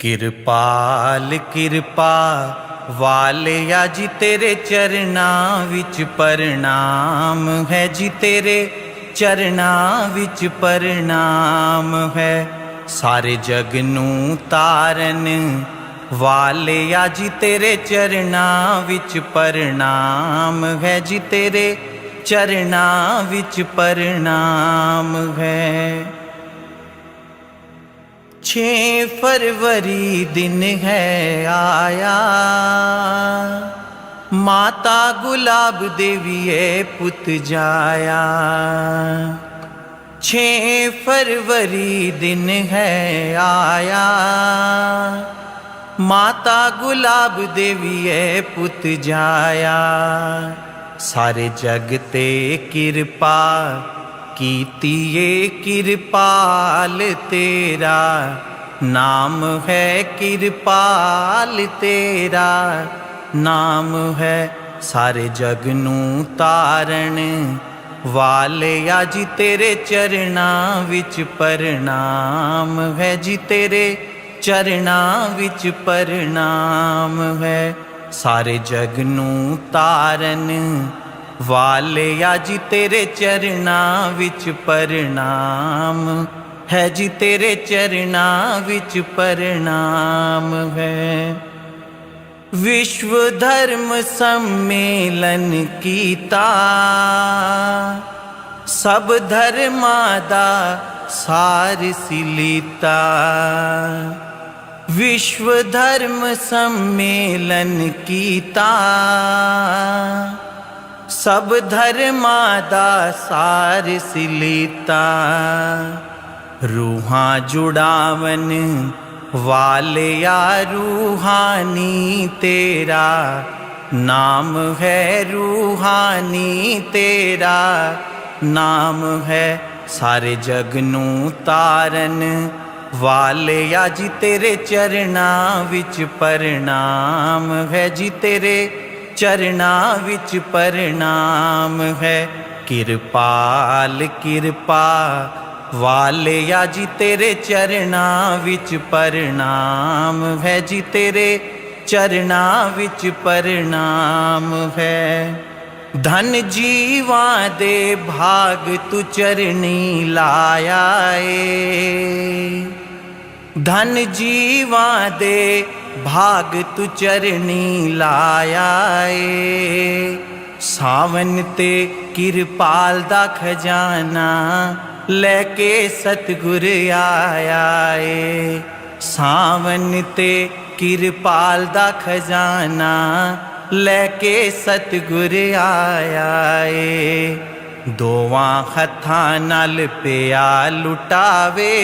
किरपाल किरपा वालिया जी तेरे चरना विच प्रणाम है जी, तेरे चरना विच प्रणाम है। सारे जग नू तारन वालिया जी तेरे चरना विच प्रणाम है जी, तेरे चरना विच प्रणाम है। 6 फरवरी दिन है आया, माता गुलाब देवीए पुत जाया। 6 फरवरी दिन है आया, माता गुलाब देवीए पुत जाया। सारे जग ते किरपा कीतिए किरपाल तेरा नाम है, किरपाल तेरा नाम है। सारे जग नू तारण वालिया जी तेरे चरना विच प्रणाम है जी, तेरे चरना विच प्रणाम है। सारे जग नू तारन वालिया जी तेरे चरना विच प्रणाम है जी, तेरे चरना विच प्रणाम है। विश्व धर्म सम्मेलन कीता, सब धर्मां दा सार सिलीता। विश्व धर्म सम्मेलन कीता, सब धर्मां दा सार सिलीता। रूहां जुड़ावन वालिया रूहानी तेरा नाम है, रूहानी तेरा नाम है। सारे जग नू तारन वालिया जी तेरे चरना विच प्रणाम है जी, तेरे चरना विच प्रणाम है। किरपाल किरपा वालिया जी तेरे चरना विच प्रणाम है जी, तेरे चरना विच प्रणाम है। धन जीवां दे भाग तू चरनी लाया ए, धन जीवां दे भाग तू चरनी लाया ए। सावन ते किरपाल दा खजाना लेके सतगुर आया ए। सावन ते किरपाल दा खजाना लेके सतगुर आया ए। दोवां हत्थां नाल पिया लुटावे,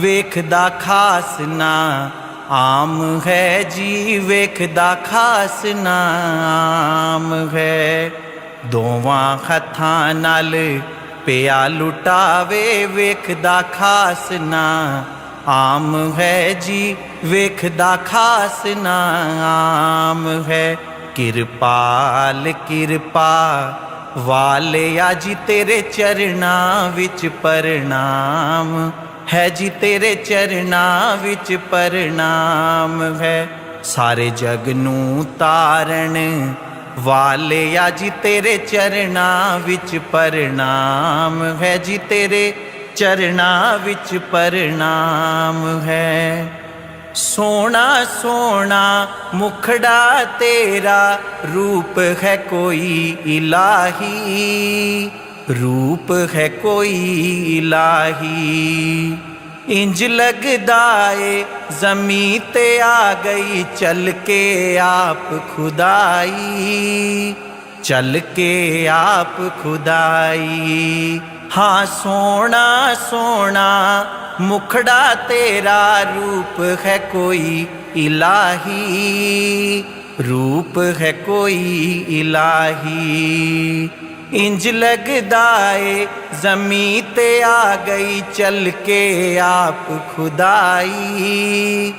वेखदा खास ना आम है जी, वेखदा खास नाम है। दोवां हत्थां नाल पिया लुटावे, वेखदा खास ना आम है जी, वेखदा खास नाम है। किरपाल किरपा वालिया जी तेरे चरना विच प्रणाम है जी, तेरे चरना विच प्रणाम है। सारे जग नू तारण वालिया जी तेरे चरना विच प्रणाम है जी, तेरे चरना विच प्रणाम है। सोना सोना मुखड़ा तेरा रूप है कोई इलाही, रूप है कोई इलाही। इंज लगदा ए ज़मीं ते आ गई चल के आप खुदाई, चल के आप खुदाई। हाँ सोना सोना मुखड़ा तेरा रूप है कोई इलाही, रूप है कोई इलाही। इंज लगदा ए ज़मीं ते आ गई चल के आप खुदाई,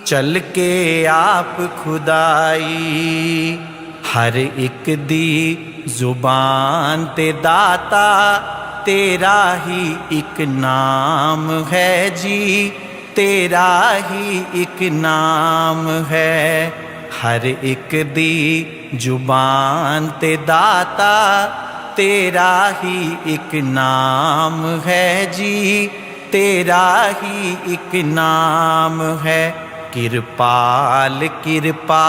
चल के आप खुदाई। हर एक दी जुबान ते दाता तेरा ही एक नाम है जी, तेरा ही एक नाम है। हर एक दी जुबान ते दाता तेरा ही एक नाम है जी, तेरा ही एक नाम है। किरपाल किरपा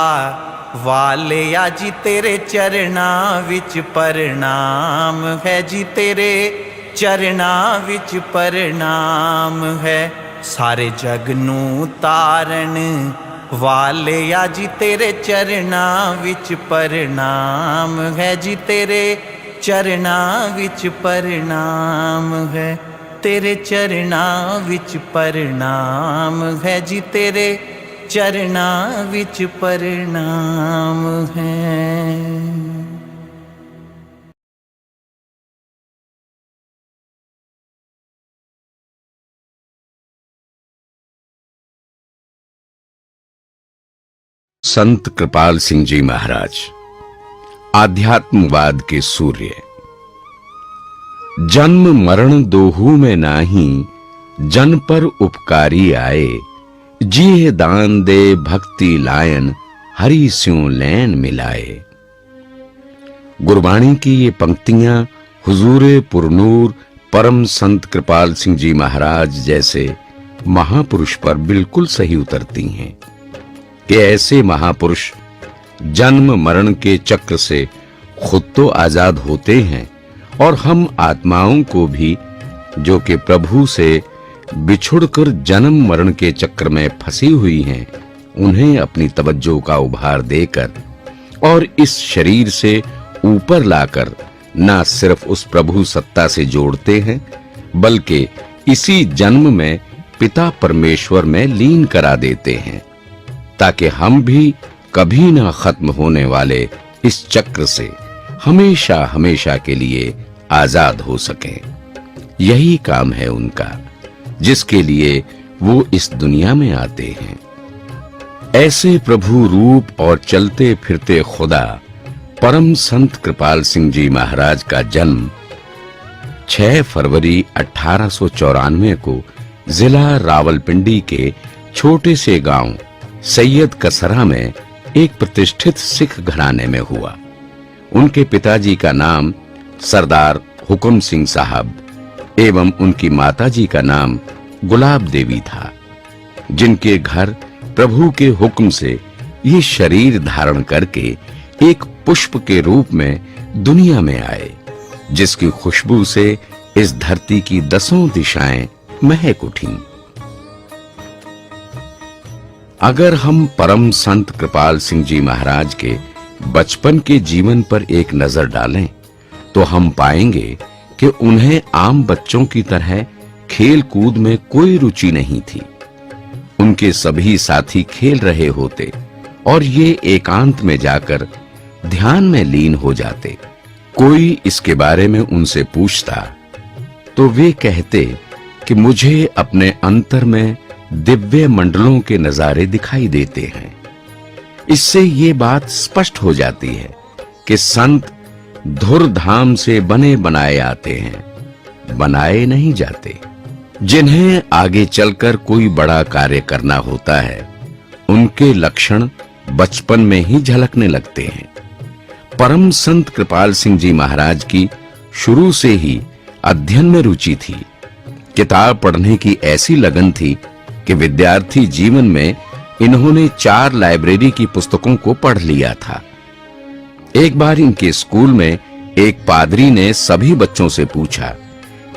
वाले जी तेरे चरना विच प्रणाम है जी, तेरे चरना विच प्रणाम है। सारे जग नू तारण वाले जी तेरे चरना विच प्रणाम है जी, तेरे चरना विच प्रणाम है। तेरे चरना विच प्रणाम है जी, तेरे चरना विच प्रणाम है। संत कृपाल सिंह जी महाराज आध्यात्मवाद के सूर्य। जन्म मरण दोहू में नाही, जन पर उपकारी आए। जिये दान दे भक्ति लायन, हरि स्यों लैन मिलाए। गुरबाणी की ये पंक्तियां हुजूरे पुरनूर परम संत कृपाल सिंह जी महाराज जैसे महापुरुष पर बिल्कुल सही उतरती हैं कि ऐसे महापुरुष जन्म मरण के चक्र से खुद तो आजाद होते हैं और हम आत्माओं को भी, जो कि प्रभु से बिछुड़कर जन्म मरण के चक्र में फंसी हुई हैं, उन्हें अपनी तवज्जो का उभार देकर और इस शरीर से ऊपर लाकर न सिर्फ उस प्रभु सत्ता से जोड़ते हैं, बल्कि इसी जन्म में पिता परमेश्वर में लीन करा देते हैं, ताकि हम भी कभी ना खत्म होने वाले इस चक्र से हमेशा हमेशा के लिए आजाद हो सकें। यही काम है उनका, जिसके लिए वो इस दुनिया में आते हैं। ऐसे प्रभु रूप और चलते फिरते खुदा परम संत कृपाल सिंह जी महाराज का जन्म 6 फरवरी 1894 को जिला रावलपिंडी के छोटे से गांव सैयद कसरा में एक प्रतिष्ठित सिख घराने में हुआ। उनके पिताजी का नाम सरदार हुक्म सिंह साहब एवं उनकी माताजी का नाम गुलाब देवी था, जिनके घर प्रभु के हुक्म से ये शरीर धारण करके एक पुष्प के रूप में दुनिया में आए, जिसकी खुशबू से इस धरती की 10 दिशाएं महक उठीं। अगर हम परम संत कृपाल सिंह जी महाराज के बचपन के जीवन पर एक नजर डालें, तो हम पाएंगे कि उन्हें आम बच्चों की तरह खेल कूद में कोई रुचि नहीं थी। उनके सभी साथी खेल रहे होते और ये एकांत में जाकर ध्यान में लीन हो जाते। कोई इसके बारे में उनसे पूछता तो वे कहते कि मुझे अपने अंतर में दिव्य मंडलों के नजारे दिखाई देते हैं। इससे ये बात स्पष्ट हो जाती है कि संत धुर धाम से बने बनाए आते हैं, बनाए नहीं जाते। जिन्हें आगे चलकर कोई बड़ा कार्य करना होता है, उनके लक्षण बचपन में ही झलकने लगते हैं। परम संत कृपाल सिंह जी महाराज की शुरू से ही अध्ययन में रुचि थी। किताब पढ़ने की ऐसी लगन थी कि विद्यार्थी जीवन में इन्होंने 4 लाइब्रेरी की पुस्तकों को पढ़ लिया था। एक बार इनके स्कूल में एक पादरी ने सभी बच्चों से पूछा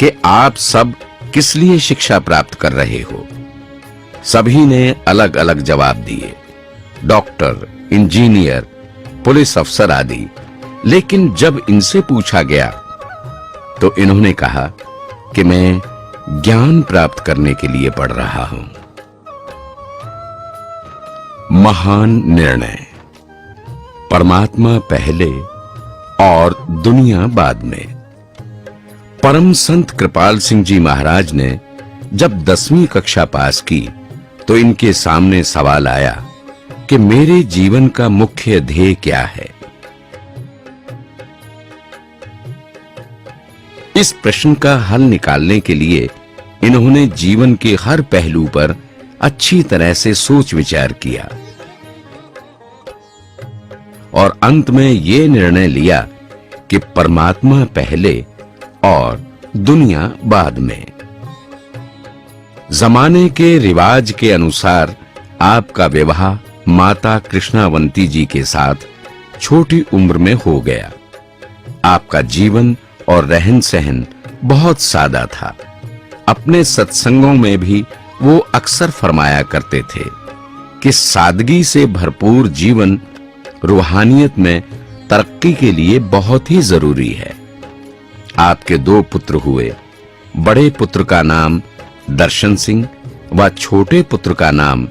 कि आप सब किस लिए शिक्षा प्राप्त कर रहे हो। सभी ने अलग अलग जवाब दिए, डॉक्टर, इंजीनियर, पुलिस अफसर आदि। लेकिन जब इनसे पूछा गया तो इन्होंने कहा कि मैं ज्ञान प्राप्त करने के लिए पढ़ रहा हूं। महान निर्णय, परमात्मा पहले और दुनिया बाद में। परम संत कृपाल सिंह जी महाराज ने जब 10वीं कक्षा पास की तो इनके सामने सवाल आया कि मेरे जीवन का मुख्य ध्येय क्या है। इस प्रश्न का हल निकालने के लिए इन्होंने जीवन के हर पहलू पर अच्छी तरह से सोच विचार किया और अंत में ये निर्णय लिया कि परमात्मा पहले और दुनिया बाद में। जमाने के रिवाज के अनुसार आपका विवाह माता कृष्णावंती जी के साथ छोटी उम्र में हो गया। आपका जीवन और रहन सहन बहुत सादा था। अपने सत्संगों में भी वो अक्सर फरमाया करते थे कि सादगी से भरपूर जीवन रूहानियत में तरक्की के लिए बहुत ही जरूरी है। आपके 2 पुत्र हुए। बड़े पुत्र का नाम दर्शन सिंह व छोटे पुत्र का नाम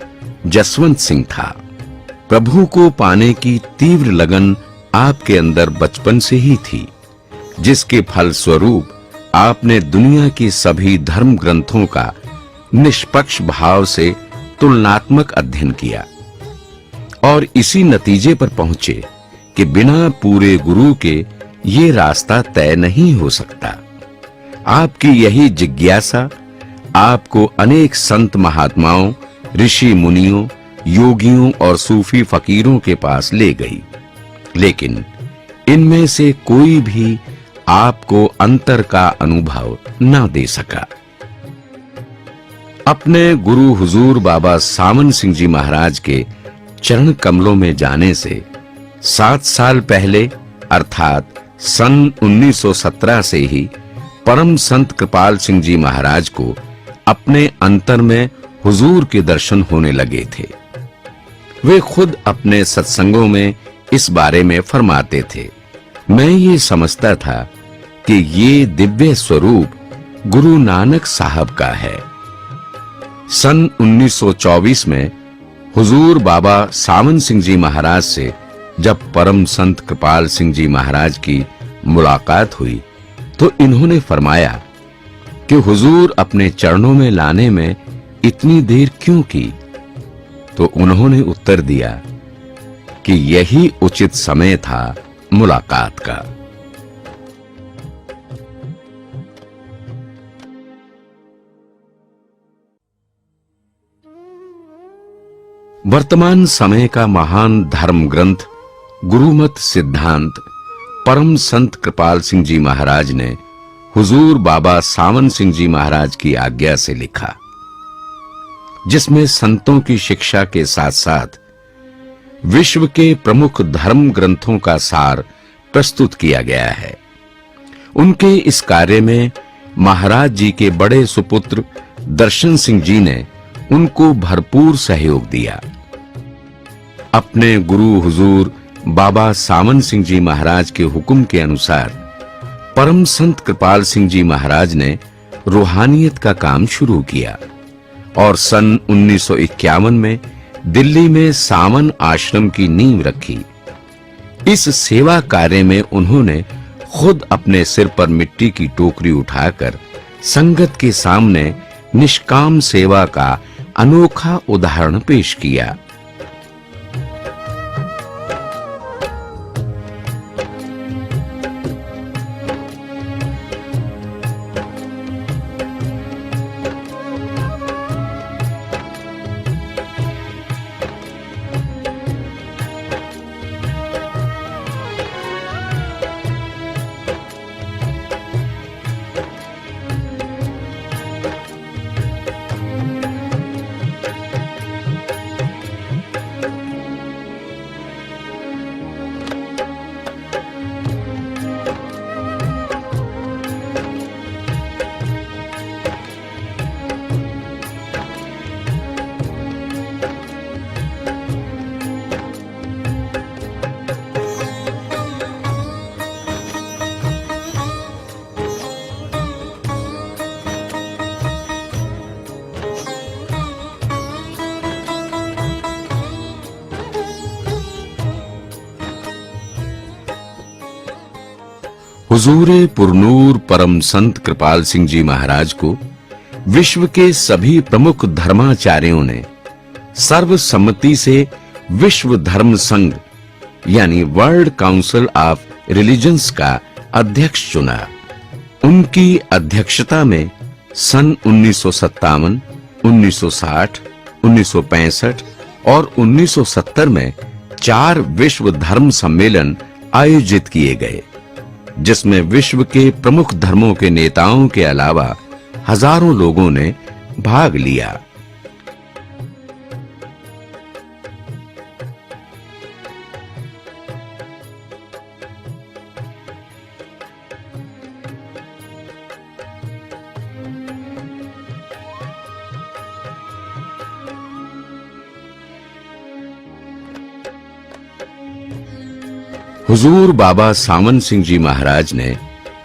जसवंत सिंह था। प्रभु को पाने की तीव्र लगन आपके अंदर बचपन से ही थी, जिसके फल स्वरूप आपने दुनिया की सभी धर्म ग्रंथों का निष्पक्ष भाव से तुलनात्मक अध्ययन किया और इसी नतीजे पर पहुंचे कि बिना पूरे गुरु के ये रास्ता तय नहीं हो सकता। आपकी यही जिज्ञासा आपको अनेक संत महात्माओं, ऋषि मुनियों, योगियों और सूफी फकीरों के पास ले गई, लेकिन इनमें से कोई भी आपको अंतर का अनुभव न दे सका। अपने गुरु हुजूर बाबा सावन सिंह जी महाराज के चरण कमलों में जाने से 7 साल पहले अर्थात सन 1917 से ही परम संत कृपाल सिंह जी महाराज को अपने अंतर में हुजूर के दर्शन होने लगे थे। वे खुद अपने सत्संगों में इस बारे में फरमाते थे, मैं ये समझता था कि ये दिव्य स्वरूप गुरु नानक साहब का है। सन 1924 में हुजूर बाबा सावन सिंह जी महाराज से जब परम संत कृपाल सिंह जी महाराज की मुलाकात हुई तो इन्होंने फरमाया कि हुजूर अपने चरणों में लाने में इतनी देर क्यों की? तो उन्होंने उत्तर दिया कि यही उचित समय था मुलाकात का। वर्तमान समय का महान धर्म ग्रंथ गुरुमत सिद्धांत परम संत कृपाल सिंह जी महाराज ने हुजूर बाबा सावन सिंह जी महाराज की आज्ञा से लिखा, जिसमें संतों की शिक्षा के साथ साथ विश्व के प्रमुख धर्म ग्रंथों का सार प्रस्तुत किया गया है। उनके इस कार्य में महाराज जी के बड़े सुपुत्र दर्शन सिंह जी ने उनको भरपूर सहयोग दिया। अपने गुरु हुजूर बाबा सावन सिंह जी महाराज के हुक्म के अनुसार परम संत कृपाल सिंह जी महाराज ने रूहानियत का काम शुरू किया और सन 1951 में दिल्ली में सावन आश्रम की नींव रखी। इस सेवा कार्य में उन्होंने खुद अपने सिर पर मिट्टी की टोकरी उठाकर संगत के सामने निष्काम सेवा का अनोखा उदाहरण पेश किया। हुजूरे पुरनूर परम संत कृपाल सिंह जी महाराज को विश्व के सभी प्रमुख धर्माचार्यों ने सर्वसम्मति से विश्व धर्म संघ यानी वर्ल्ड काउंसिल ऑफ रिलीजन्स का अध्यक्ष चुना। उनकी अध्यक्षता में सन 1957, 1960 1965 और 1970 में 4 विश्व धर्म सम्मेलन आयोजित किए गए, जिसमें विश्व के प्रमुख धर्मों के नेताओं के अलावा हजारों लोगों ने भाग लिया। हुजूर बाबा सावन सिंह जी महाराज ने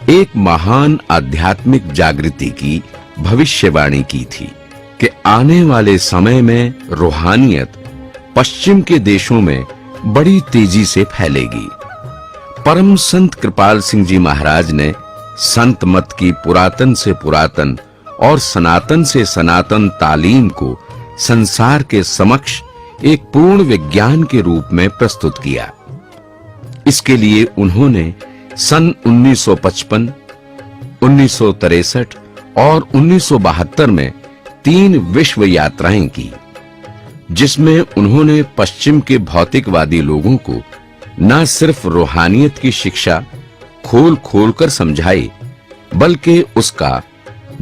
एक महान आध्यात्मिक जागृति की भविष्यवाणी की थी कि आने वाले समय में रूहानियत पश्चिम के देशों में बड़ी तेजी से फैलेगी। परम संत कृपाल सिंह जी महाराज ने संत मत की पुरातन से पुरातन और सनातन से सनातन तालीम को संसार के समक्ष एक पूर्ण विज्ञान के रूप में प्रस्तुत किया। इसके लिए उन्होंने सन 1955, 1963 और 1972 में 3 विश्व यात्राएं की, जिसमें उन्होंने पश्चिम के भौतिकवादी लोगों को न सिर्फ रूहानियत की शिक्षा खोल खोल कर समझाई, बल्कि उसका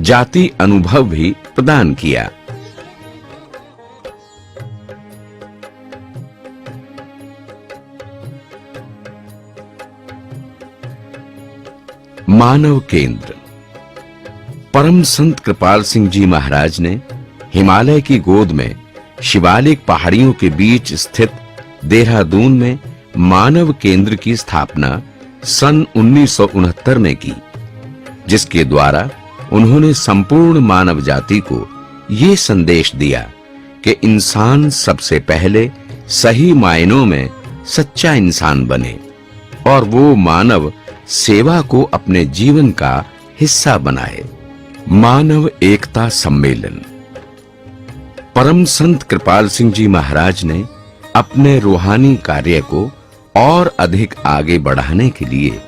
जाति अनुभव भी प्रदान किया। मानव केंद्र। परम संत कृपाल सिंह जी महाराज ने हिमालय की गोद में शिवालिक पहाड़ियों के बीच स्थित देहरादून में मानव केंद्र की स्थापना सन 1969 में की, जिसके द्वारा उन्होंने संपूर्ण मानव जाति को ये संदेश दिया कि इंसान सबसे पहले सही मायनों में सच्चा इंसान बने और वो मानव सेवा को अपने जीवन का हिस्सा बनाए। मानव एकता सम्मेलन। परम संत कृपाल सिंह जी महाराज ने अपने रूहानी कार्य को और अधिक आगे बढ़ाने के लिए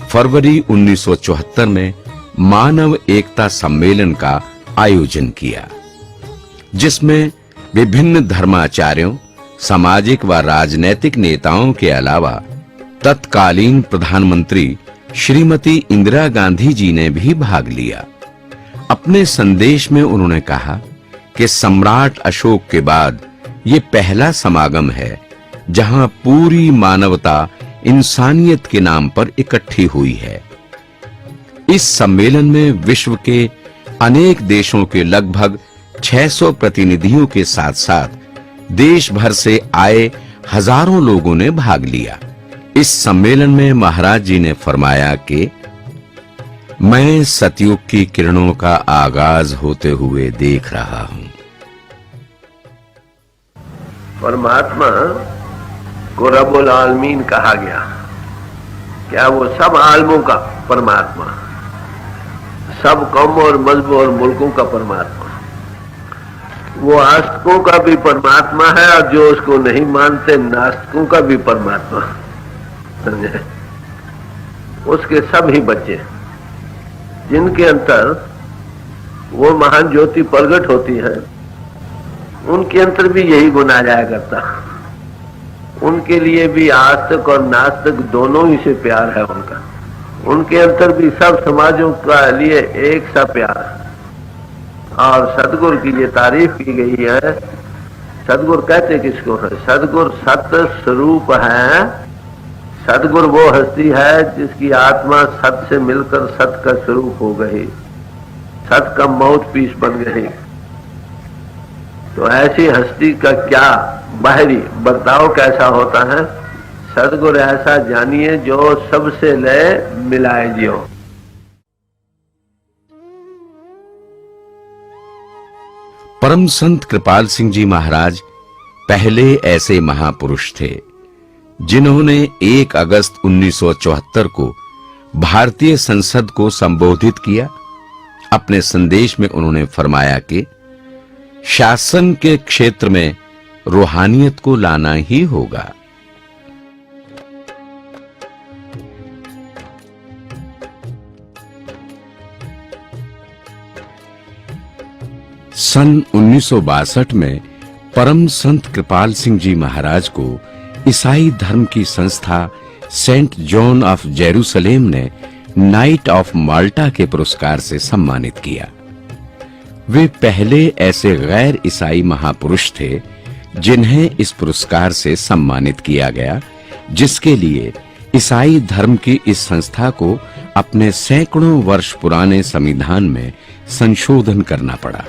फरवरी 1974 में मानव एकता सम्मेलन का आयोजन किया, जिसमें विभिन्न धर्माचार्यों, सामाजिक व राजनैतिक नेताओं के अलावा तत्कालीन प्रधानमंत्री श्रीमती इंदिरा गांधी जी ने भी भाग लिया। अपने संदेश में उन्होंने कहा कि सम्राट अशोक के बाद ये पहला समागम है जहां पूरी मानवता इंसानियत के नाम पर इकट्ठी हुई है। इस सम्मेलन में विश्व के अनेक देशों के लगभग 600 प्रतिनिधियों के साथ-साथ देश भर से आए हजारों लोगों ने भाग लिया। इस सम्मेलन में महाराज जी ने फरमाया कि मैं सतयुग की किरणों का आगाज होते हुए देख रहा हूं। परमात्मा को रब्बुल आलमीन कहा गया। क्या वो सब आलमों का परमात्मा, सब कौमों और मजहबों और मुल्कों का परमात्मा, वो आस्तिकों का भी परमात्मा है और जो उसको नहीं मानते नास्तिकों का भी परमात्मा, समझे? उसके सब ही बच्चे जिनके अंतर वो महान ज्योति प्रकट होती है, उनके अंतर भी यही गुण आ जाया करता। उनके लिए भी आस्तिक और नास्तिक दोनों ही से प्यार है उनका। उनके अंतर भी सब समाजों का लिए एक सा प्यार। और सदगुरु की ये तारीफ की गई है। सदगुरु कहते किसको है? सदगुरु सत्य स्वरूप है। सदगुरु वो हस्ती है जिसकी आत्मा सत से मिलकर सत का स्वरूप हो गई, सत का माउथ पीस बन गई। तो ऐसी हस्ती का क्या बाहरी बर्ताव कैसा होता है? सदगुरु ऐसा जानिए जो सबसे ले मिलाए जियो। परम संत कृपाल सिंह जी महाराज पहले ऐसे महापुरुष थे जिन्होंने 1 अगस्त 1974 को भारतीय संसद को संबोधित किया। अपने संदेश में उन्होंने फरमाया कि शासन के क्षेत्र में रूहानियत को लाना ही होगा। सन 1962 में परम संत कृपाल सिंह जी महाराज को ईसाई धर्म की संस्था सेंट जॉन ऑफ जेरूसलेम ने नाइट ऑफ माल्टा के पुरस्कार से सम्मानित किया। वे पहले ऐसे गैर ईसाई महापुरुष थे जिन्हें इस पुरस्कार से सम्मानित किया गया, जिसके लिए ईसाई धर्म की इस संस्था को अपने सैकड़ों वर्ष पुराने संविधान में संशोधन करना पड़ा।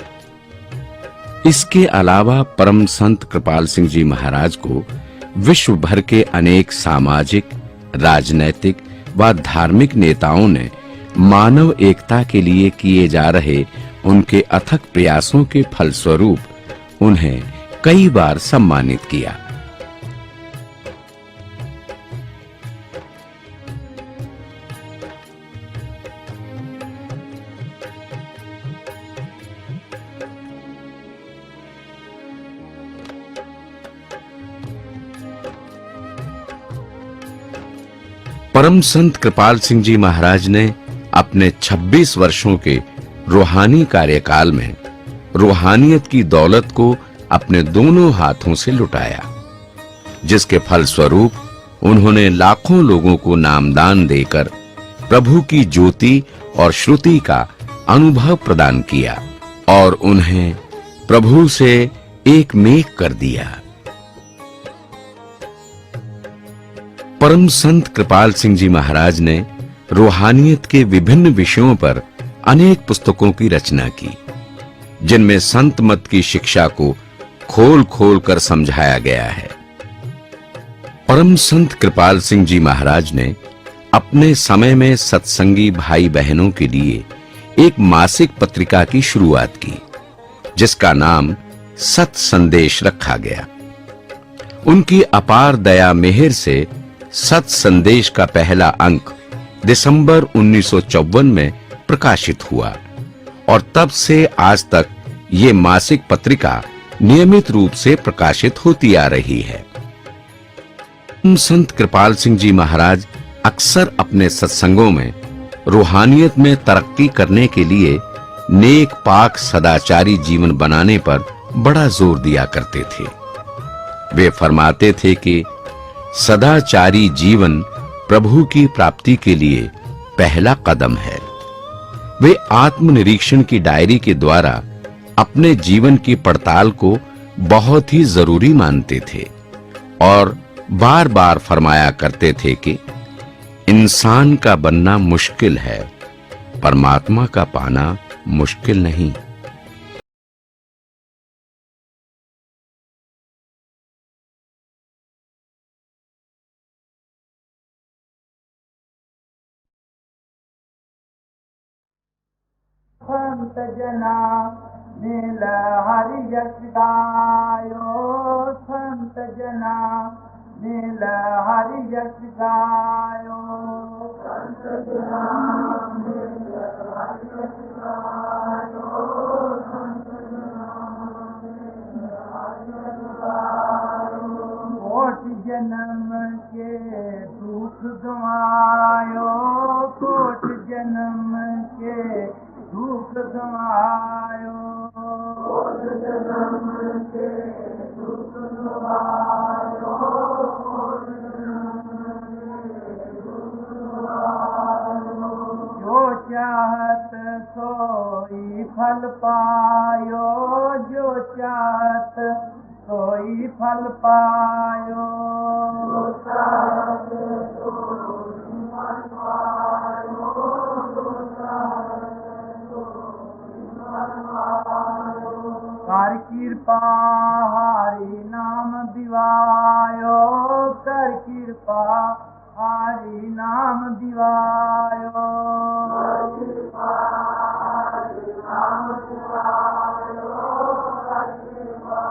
इसके अलावा परम संत कृपाल सिंह जी महाराज को विश्व भर के अनेक सामाजिक, राजनैतिक व धार्मिक नेताओं ने मानव एकता के लिए किए जा रहे उनके अथक प्रयासों के फलस्वरूप उन्हें कई बार सम्मानित किया। परम संत कृपाल सिंह जी महाराज ने अपने 26 वर्षों के रूहानी कार्यकाल में रूहानियत की दौलत को अपने दोनों हाथों से लुटाया, जिसके फलस्वरूप उन्होंने लाखों लोगों को नामदान देकर प्रभु की ज्योति और श्रुति का अनुभव प्रदान किया और उन्हें प्रभु से एक मेक कर दिया। परम संत कृपाल सिंह जी महाराज ने रूहानियत के विभिन्न विषयों पर अनेक पुस्तकों की रचना की, जिनमें संत मत की शिक्षा को खोल खोल कर समझाया गया है। परम संत कृपाल सिंह जी महाराज ने अपने समय में सत्संगी भाई बहनों के लिए एक मासिक पत्रिका की शुरुआत की, जिसका नाम सत संदेश रखा गया। उनकी अपार दया मेहर से सत संदेश का पहला अंक दिसंबर 1954 में प्रकाशित हुआ और तब से आज तक ये मासिक पत्रिका नियमित रूप से प्रकाशित होती आ रही है। संत कृपाल सिंह जी महाराज अक्सर अपने सत्संगों में रूहानियत में तरक्की करने के लिए नेक पाक सदाचारी जीवन बनाने पर बड़ा जोर दिया करते थे। वे फरमाते थे कि सदाचारी जीवन प्रभु की प्राप्ति के लिए पहला कदम है। वे आत्मनिरीक्षण की डायरी के द्वारा अपने जीवन की पड़ताल को बहुत ही जरूरी मानते थे और बार-बार फरमाया करते थे कि इंसान का बनना मुश्किल है, परमात्मा का पाना मुश्किल नहीं। संत जना नील हरि यश गायो, संत जना नील हरि यश गायो, संत जना नील हरि यश गायो, संत जना नील हरि यश गायो। कोट जन्म के दुख गवायो, कोट जन्म के दुख गवायो, कोट जन्म के दुख गवायो, कोट जन्म के दुख गवायो। जो चाहत सोई फल पायो, जो चाहत सोई फल पायो, जो चाहत सोई फल पायो, जो चाहत कर कृपा हरि नाम दिवायो, कर कृपा हरि नाम दिवायो, कर कृपा हरि नाम दिवायो, कर कृपा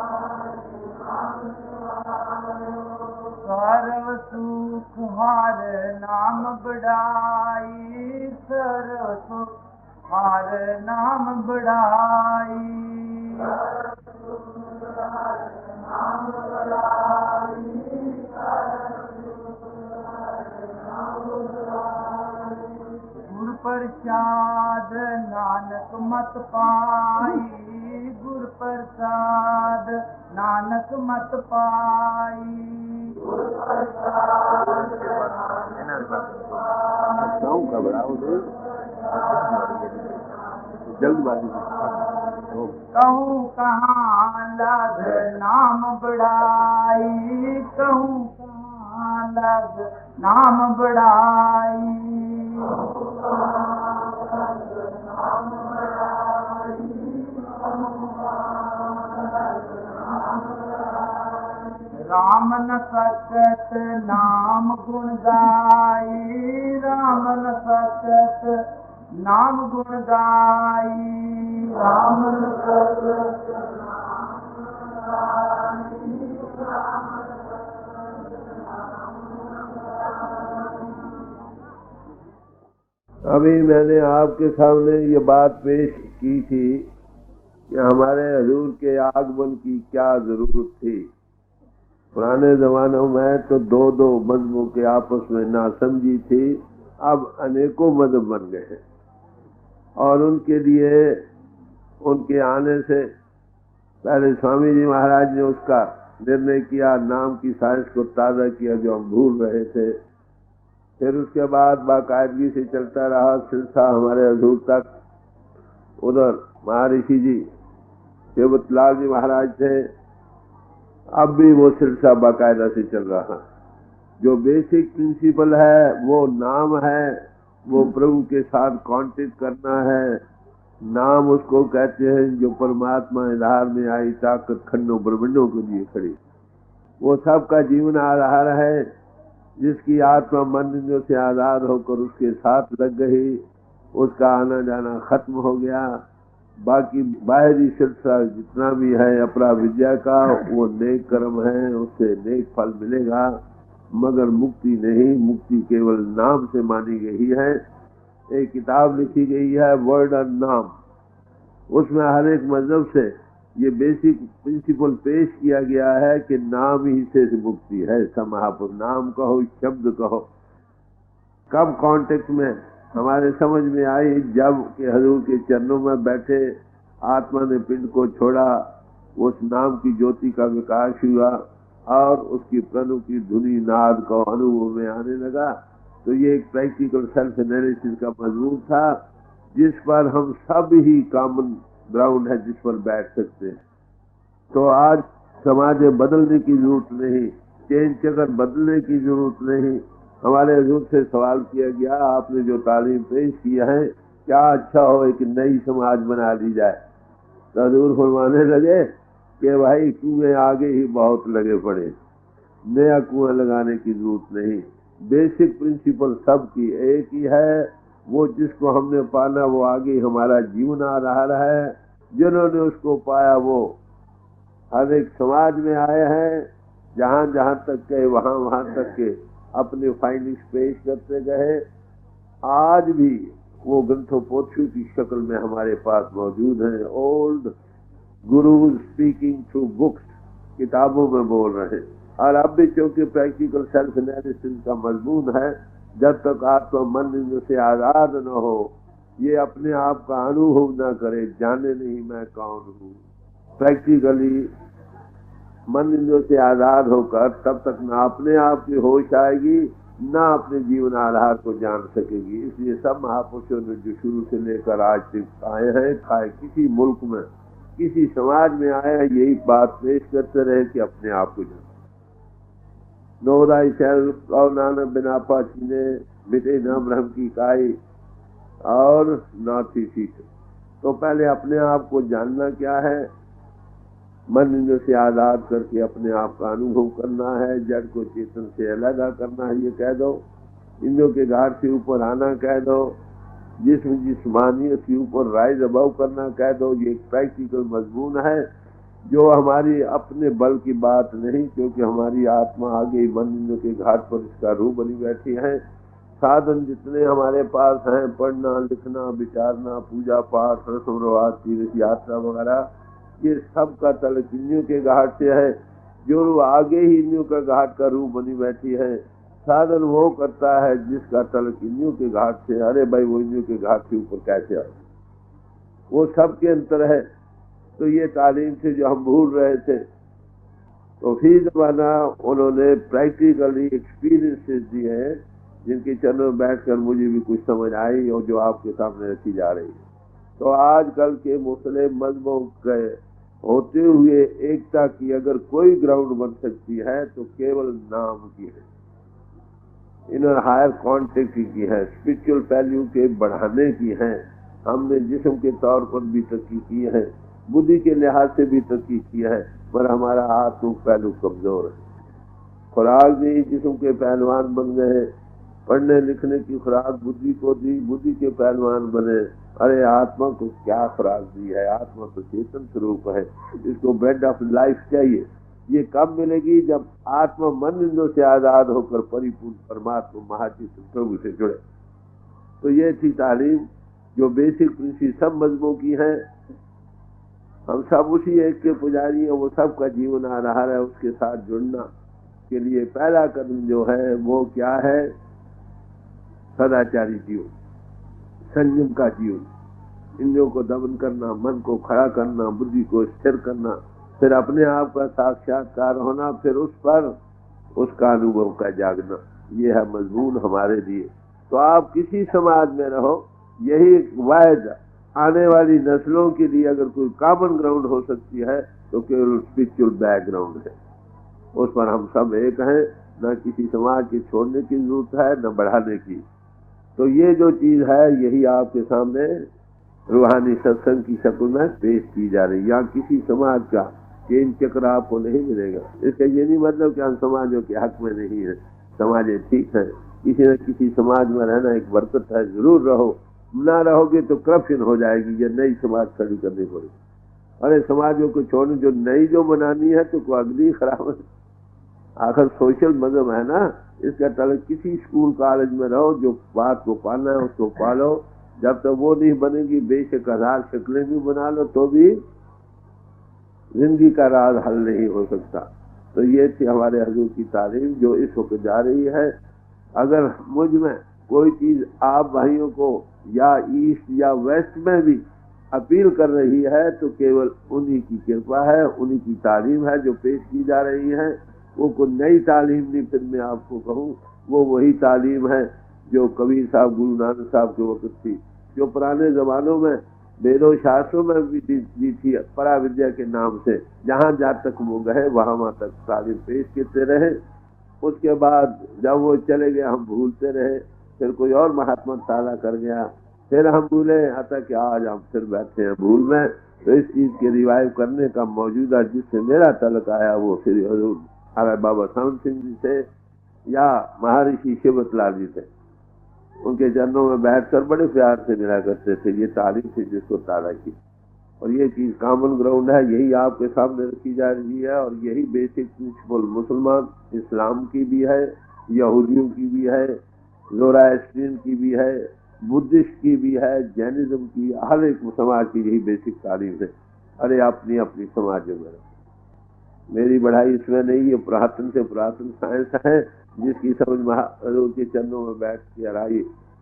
हरि नाम दिवायो। सर्व सुख हर नाम बढ़ाई, सर्व सुख हर नाम बढ़ाई, नाम बढ़ाई, गुर प्रसाद नानक मत पाई, गुर प्रसाद नानक मत पाई। जल्दबाजी कहूँ कहाँ लग नाम बढ़ाई, कहूँ कहाँ लग नाम बढ़ाई। राम न सकत नाम गुण गाई, राम न सकत नाम गुण गाई। राम न सकत अभी मैंने आपके सामने ये बात पेश की थी कि हमारे हजूर के आगमन की क्या जरूरत थी। पुराने जमानों में तो दो दो मजहबों के आपस में नासमझी थी, अब अनेकों मजहब बन गए हैं और उनके लिए उनके आने से पहले स्वामी जी महाराज ने उसका निर्णय किया, नाम की साजिश को ताज़ा किया जो हम भूल रहे थे। फिर उसके बाद बाकायदगी से चलता रहा सिलसिला हमारे हजूर तक। उधर महर्षि जी सेवतलाल जी महाराज थे, अब भी वो सिलसिला बाकायदा से चल रहा। जो बेसिक प्रिंसिपल है वो नाम है, वो प्रभु के साथ कांटेक्ट करना है। नाम उसको कहते हैं जो परमात्मा आधार में आई ताकत खंडों ब्रह्मांडों के लिए खड़ी। वो सबका जीवन आधार है, जिसकी आत्मा मन इंद्रियों से आजाद होकर उसके साथ लग गई, उसका आना जाना खत्म हो गया। बाकी बाहरी सिलसिला जितना भी है अपरा विद्या का, वो नेक कर्म है, उससे नेक फल मिलेगा, मगर मुक्ति नहीं। मुक्ति केवल नाम से मानी गई है। एक किताब लिखी गई है वर्ड और नाम, उसमें हर एक मजहब से ये बेसिक प्रिंसिपल पेश किया गया है कि नाम ही से मुक्ति है। समापुर नाम कहो, शब्द कहो। कब कांटेक्ट में हमारे समझ में आई, जब के हजूर के चरणों में बैठे आत्मा ने पिंड को छोड़ा, उस नाम की ज्योति का विकास हुआ और उसकी प्रणु की धुनी नाद को अनुभव में आने लगा। तो ये एक प्रैक्टिकल सेल्फ एनालिसिस का मजमून था, जिस पर हम सब ही कॉमन ग्राउंड है, जिस पर बैठ सकते हैं। तो आज समाज बदलने की जरूरत नहीं, चेंज चक्कर बदलने की जरूरत नहीं। हमारे हजूर से सवाल किया गया, आपने जो तालीम पेश किया है, क्या अच्छा हो एक नई समाज बना ली जाए। तो हजूर फरमाने लगे कि भाई कुएं आगे ही बहुत लगे पड़े, नया कुआं लगाने की जरूरत नहीं। बेसिक प्रिंसिपल सबकी एक ही है, वो जिसको हमने पाना वो आगे हमारा जीवन आ रहा है। जिन्होंने उसको पाया वो हर एक समाज में आए हैं, जहाँ जहाँ तक गए वहाँ वहाँ तक के अपने फाइंडिंग्स पेश करते गए। आज भी वो ग्रंथों पोथियों की शक्ल में हमारे पास मौजूद हैं। Old gurus speaking through books, किताबों में बोल रहे हैं। और अब भी क्योंकि प्रैक्टिकल सेल्फ एनालिसिस का मजमून है, जब तक आत्मा मन इंद्रियों से आजाद न हो, ये अपने आप का अनुभव न करे, जाने नहीं मैं कौन हूँ। प्रैक्टिकली मन इंद्रियों से आजाद होकर तब तक न अपने आप की होश आएगी, न अपने जीवन आधार को जान सकेगी। इसलिए सब महापुरुषों ने जो शुरू से लेकर आज तक आए हैं, खाए किसी मुल्क में किसी समाज में आए हैं, यही बात पेश करते रहे कि अपने आप को जान। नोदाई सेल्फ और नानक बिना पाचीने मिटे न ब्रह्म की काई और न थी सीख। तो पहले अपने आप को जानना क्या है, मन इंद्रियों से आजाद करके अपने आप का अनुभव करना है, जड़ को चेतन से अलग करना है, ये कह दो। इंद्रियों के घाट से ऊपर आना कह दो, जिस्मानियत के ऊपर राइज अबव करना कह दो। ये एक प्रैक्टिकल मजमून है जो हमारी अपने बल की बात नहीं, क्योंकि हमारी आत्मा आगे ही मन इंद्रियों के घाट पर इसका रूह बनी बैठी है। साधन जितने हमारे पास हैं, पढ़ना लिखना विचारना पूजा पाठ रस्म रिवाज तीर्थ यात्रा वगैरह, ये सब का तलक इंद्रियों के घाट से है। जो रूह आगे ही इंद्रियों का घाट का रूह बनी बैठी है, साधन वो करता है जिसका तलक इंद्रियों के घाट से। अरे भाई वो इंद्रियों के घाट के ऊपर कैसे आए, वो सब के अंतर है। तो ये तालीम से जो हम भूल रहे थे, तो फिर जमाना उन्होंने प्रैक्टिकली एक्सपीरियंसेस दिए हैं, जिनके चरणों में बैठकर मुझे भी कुछ समझ आई और जो आपके सामने रखी जा रही है। तो आजकल के मुस्लिम मजहबों के होते हुए एकता की अगर कोई ग्राउंड बन सकती है तो केवल नाम की है, इनर हायर कॉन्टेक्ट की है, स्पिरिचुअल वैल्यू के बढ़ाने की है। हमने जिस्म के तौर पर भी तरक्की की है, बुद्धि के लिहाज से भी तरक्की की है, पर हमारा आत्मिक पहलू कमजोर है। खुराक दी, जिस्म के पहलवान बन गए, पढ़ने लिखने की खुराक बुद्धि को दी, बुद्धि के पहलवान बने। अरे आत्मा को क्या खुराक दी है? आत्मा तो चेतन स्वरूप है, इसको ब्रेड ऑफ लाइफ चाहिए। ये कब मिलेगी? जब आत्मा मन इंद्रियों से आजाद होकर परिपूर्ण परमात्मा महाचित प्रभु से जुड़े। तो ये थी तालीम जो बेसिक प्रिंसिपल सब मजहबों की है। हम सब उसी एक के पुजारी हैं, वो सबका जीवन आ रहा है। उसके साथ जुड़ना के लिए पहला कदम जो है वो क्या है? सदाचारी जीवन, संयम का जीवन, इंद्रियों को दमन करना, मन को खड़ा करना, बुद्धि को स्थिर करना, फिर अपने आप का साक्षात्कार होना, फिर उस पर उसका अनुभव का जागना। ये है मजमून हमारे लिए। तो आप किसी समाज में रहो, यही वायद आने वाली नस्लों के लिए अगर कोई कॉमन ग्राउंड हो सकती है तो केवल स्पिरिचुअल बैकग्राउंड है। उस पर हम सब एक हैं, न किसी समाज के छोड़ने की जरूरत है न बढ़ाने की। तो ये जो चीज है यही आपके सामने रूहानी सत्संग की शक्ल में पेश की जा रही है। यहाँ किसी समाज का चेन चक्र आपको नहीं मिलेगा। इसका ये नहीं मतलब कि हम समाजों के हक में नहीं है, समाज ठीक है, किसी न किसी समाज में रहना एक बरकत है। जरूर रहो, ना रहोगे तो करप्शन हो जाएगी, ये नई समाज खड़ी करनी पड़ेगी। अरे समाजों को छोड़ने जो नई जो बनानी है तो को अगली खराब है। आखिर सोशल मजहब है ना, इसका तलब किसी स्कूल कॉलेज में रहो, जो बात को पालना है उसको पालो। जब तक वो नहीं बनेगी, बेशक हजार शक्लें भी बना लो तो भी जिंदगी का राज हल नहीं हो सकता। तो ये थी हमारे हजूर की तालीम जो इस वक्त जा रही है। अगर मुझ में कोई चीज आप भाइयों को या ईस्ट या वेस्ट में भी अपील कर रही है तो केवल उन्हीं की कृपा है, उन्हीं की तालीम है जो पेश की जा रही है। वो कोई नई तालीम नहीं, फिर मैं आपको कहूँ वो वही तालीम है जो कबीर साहब, गुरु नानक साहब के वक्त थी, जो पुराने जमानों में वेदों शास्त्रों में भी दी थी परा विद्या के नाम से। जहाँ जहाँ तक वो गए वहाँ तक तालीम पेश करते रहे। उसके बाद जब वो चले गए हम भूलते रहे, फिर कोई और महात्मा ताला कर गया, फिर हम भूले, आता कि आज हम फिर बैठे हैं भूल में। तो इस चीज के रिवाइव करने का मौजूदा जिससे मेरा तलक आया वो श्री हजूर बाबा सावन सिंह जी से या महर्षि शिवतलाल जी थे। उनके चरणों में बैठकर बड़े प्यार से मिला करते थे। ये तालीम थी जिसको ताला की। और ये चीज कॉमन ग्राउंड है, यही आपके सामने रखी जा रही है। और यही बेसिक प्रिंसिपल मुसलमान इस्लाम की भी है, यहूदियों की भी है, ज़ोरास्ट्रियन की भी है, बुद्धिस्ट की भी है, जैनिज्म की, हर एक समाज की यही बेसिक तालीम है। अरे अपनी अपनी समाजों में मेरी बढ़ाई इसमें नहीं, ये पुरातन से पुरातन साइंस है जिसकी समझ महाराज के चरणों में बैठ के आई।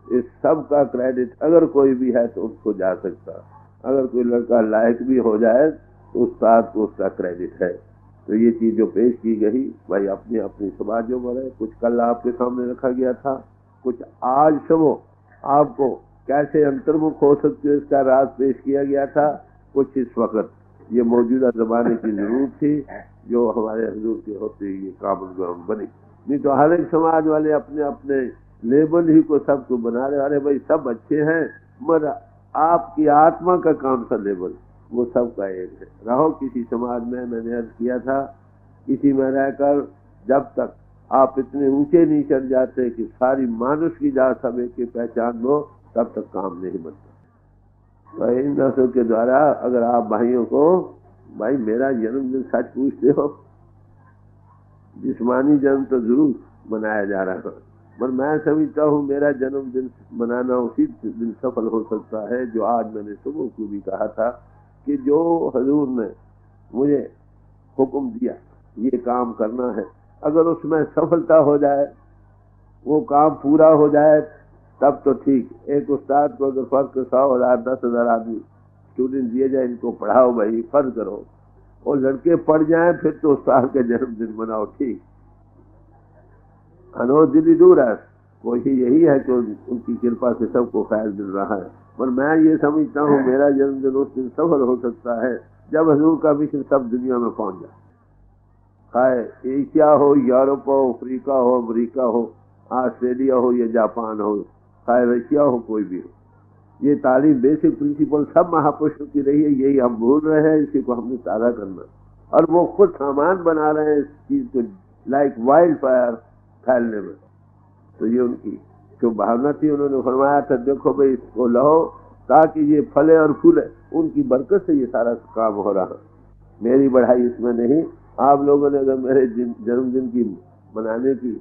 इस सब का क्रेडिट अगर कोई भी है तो उसको जा सकता। अगर कोई लड़का लायक भी हो जाए तो उस्ताद को उसका क्रेडिट है। तो ये चीज जो पेश की गई भाई अपनी अपनी समाजों में रहे। कुछ कल आपके सामने रखा गया था, कुछ आज सुबह आपको कैसे अंतर्मुख हो सकते हो इसका राज पेश किया गया था। कुछ इस वक्त ये मौजूदा जमाने की जरूरत थी जो हमारे हजूर के होते ही ये कॉमन ग्राउंड बनी। नहीं तो हर एक समाज वाले अपने अपने लेबल ही को सबको बना रहे। अरे भाई सब अच्छे हैं मगर आपकी आत्मा का कौन सा लेबल? वो सबका एक है। रहो किसी समाज में, मैंने अर्ज किया था, किसी में रहकर जब तक आप इतने ऊंचे नहीं चढ़ जाते कि सारी मानुष की जात सब एक की पहचान लो, तब तक काम नहीं बनता। तो इन दसों के द्वारा अगर आप भाइयों को भाई मेरा जन्मदिन सच पूछते हो, जिस्मानी जन्म तो जरूर मनाया जा रहा है, पर मैं समझता हूँ मेरा जन्मदिन मनाना उसी दिन सफल हो सकता है जो आज मैंने सुबह को भी कहा था कि जो हजूर ने मुझे हुक्म दिया ये काम करना है, अगर उसमें सफलता हो जाए, वो काम पूरा हो जाए तब तो ठीक। एक उस्ताद को अगर फर्क 100,000 10,000 आदमी स्टूडेंट दिए जाए, इनको पढ़ाओ भाई, फर्ज करो, और लड़के पड़ जाएं फिर तो उस्ताद का जन्मदिन मनाओ, ठीक। अनो दिली दूर है, कोशिश यही है कि उनकी कृपा से सबको खैर मिल रहा है। पर मैं ये समझता हूँ मेरा जन्मदिन उस दिन सफल हो सकता है जब हजूर का मिशन सब दुनिया में पहुंच जाए। खाए एशिया हो, यूरोप हो, अफ्रीका हो, अमरीका हो, ऑस्ट्रेलिया हो या जापान हो, खाए रशिया हो, कोई भी हो। ये तालीम बेसिक प्रिंसिपल सब महापुरुषों की रही है, यही हम भूल रहे हैं, इसी को हमने ताज़ा करना। और वो खुद सामान बना रहे हैं इस चीज को लाइक वाइल्ड फायर फैलने में। तो ये उनकी जो भावना थी, उन्होंने फरमाया था देखो भाई इसको लहो ताकि ये फले और फूले। उनकी बरकत से ये सारा काम हो रहा। मेरी बढ़ाई इसमें नहीं। आप लोगों ने अगर मेरे जन्मदिन की मनाने की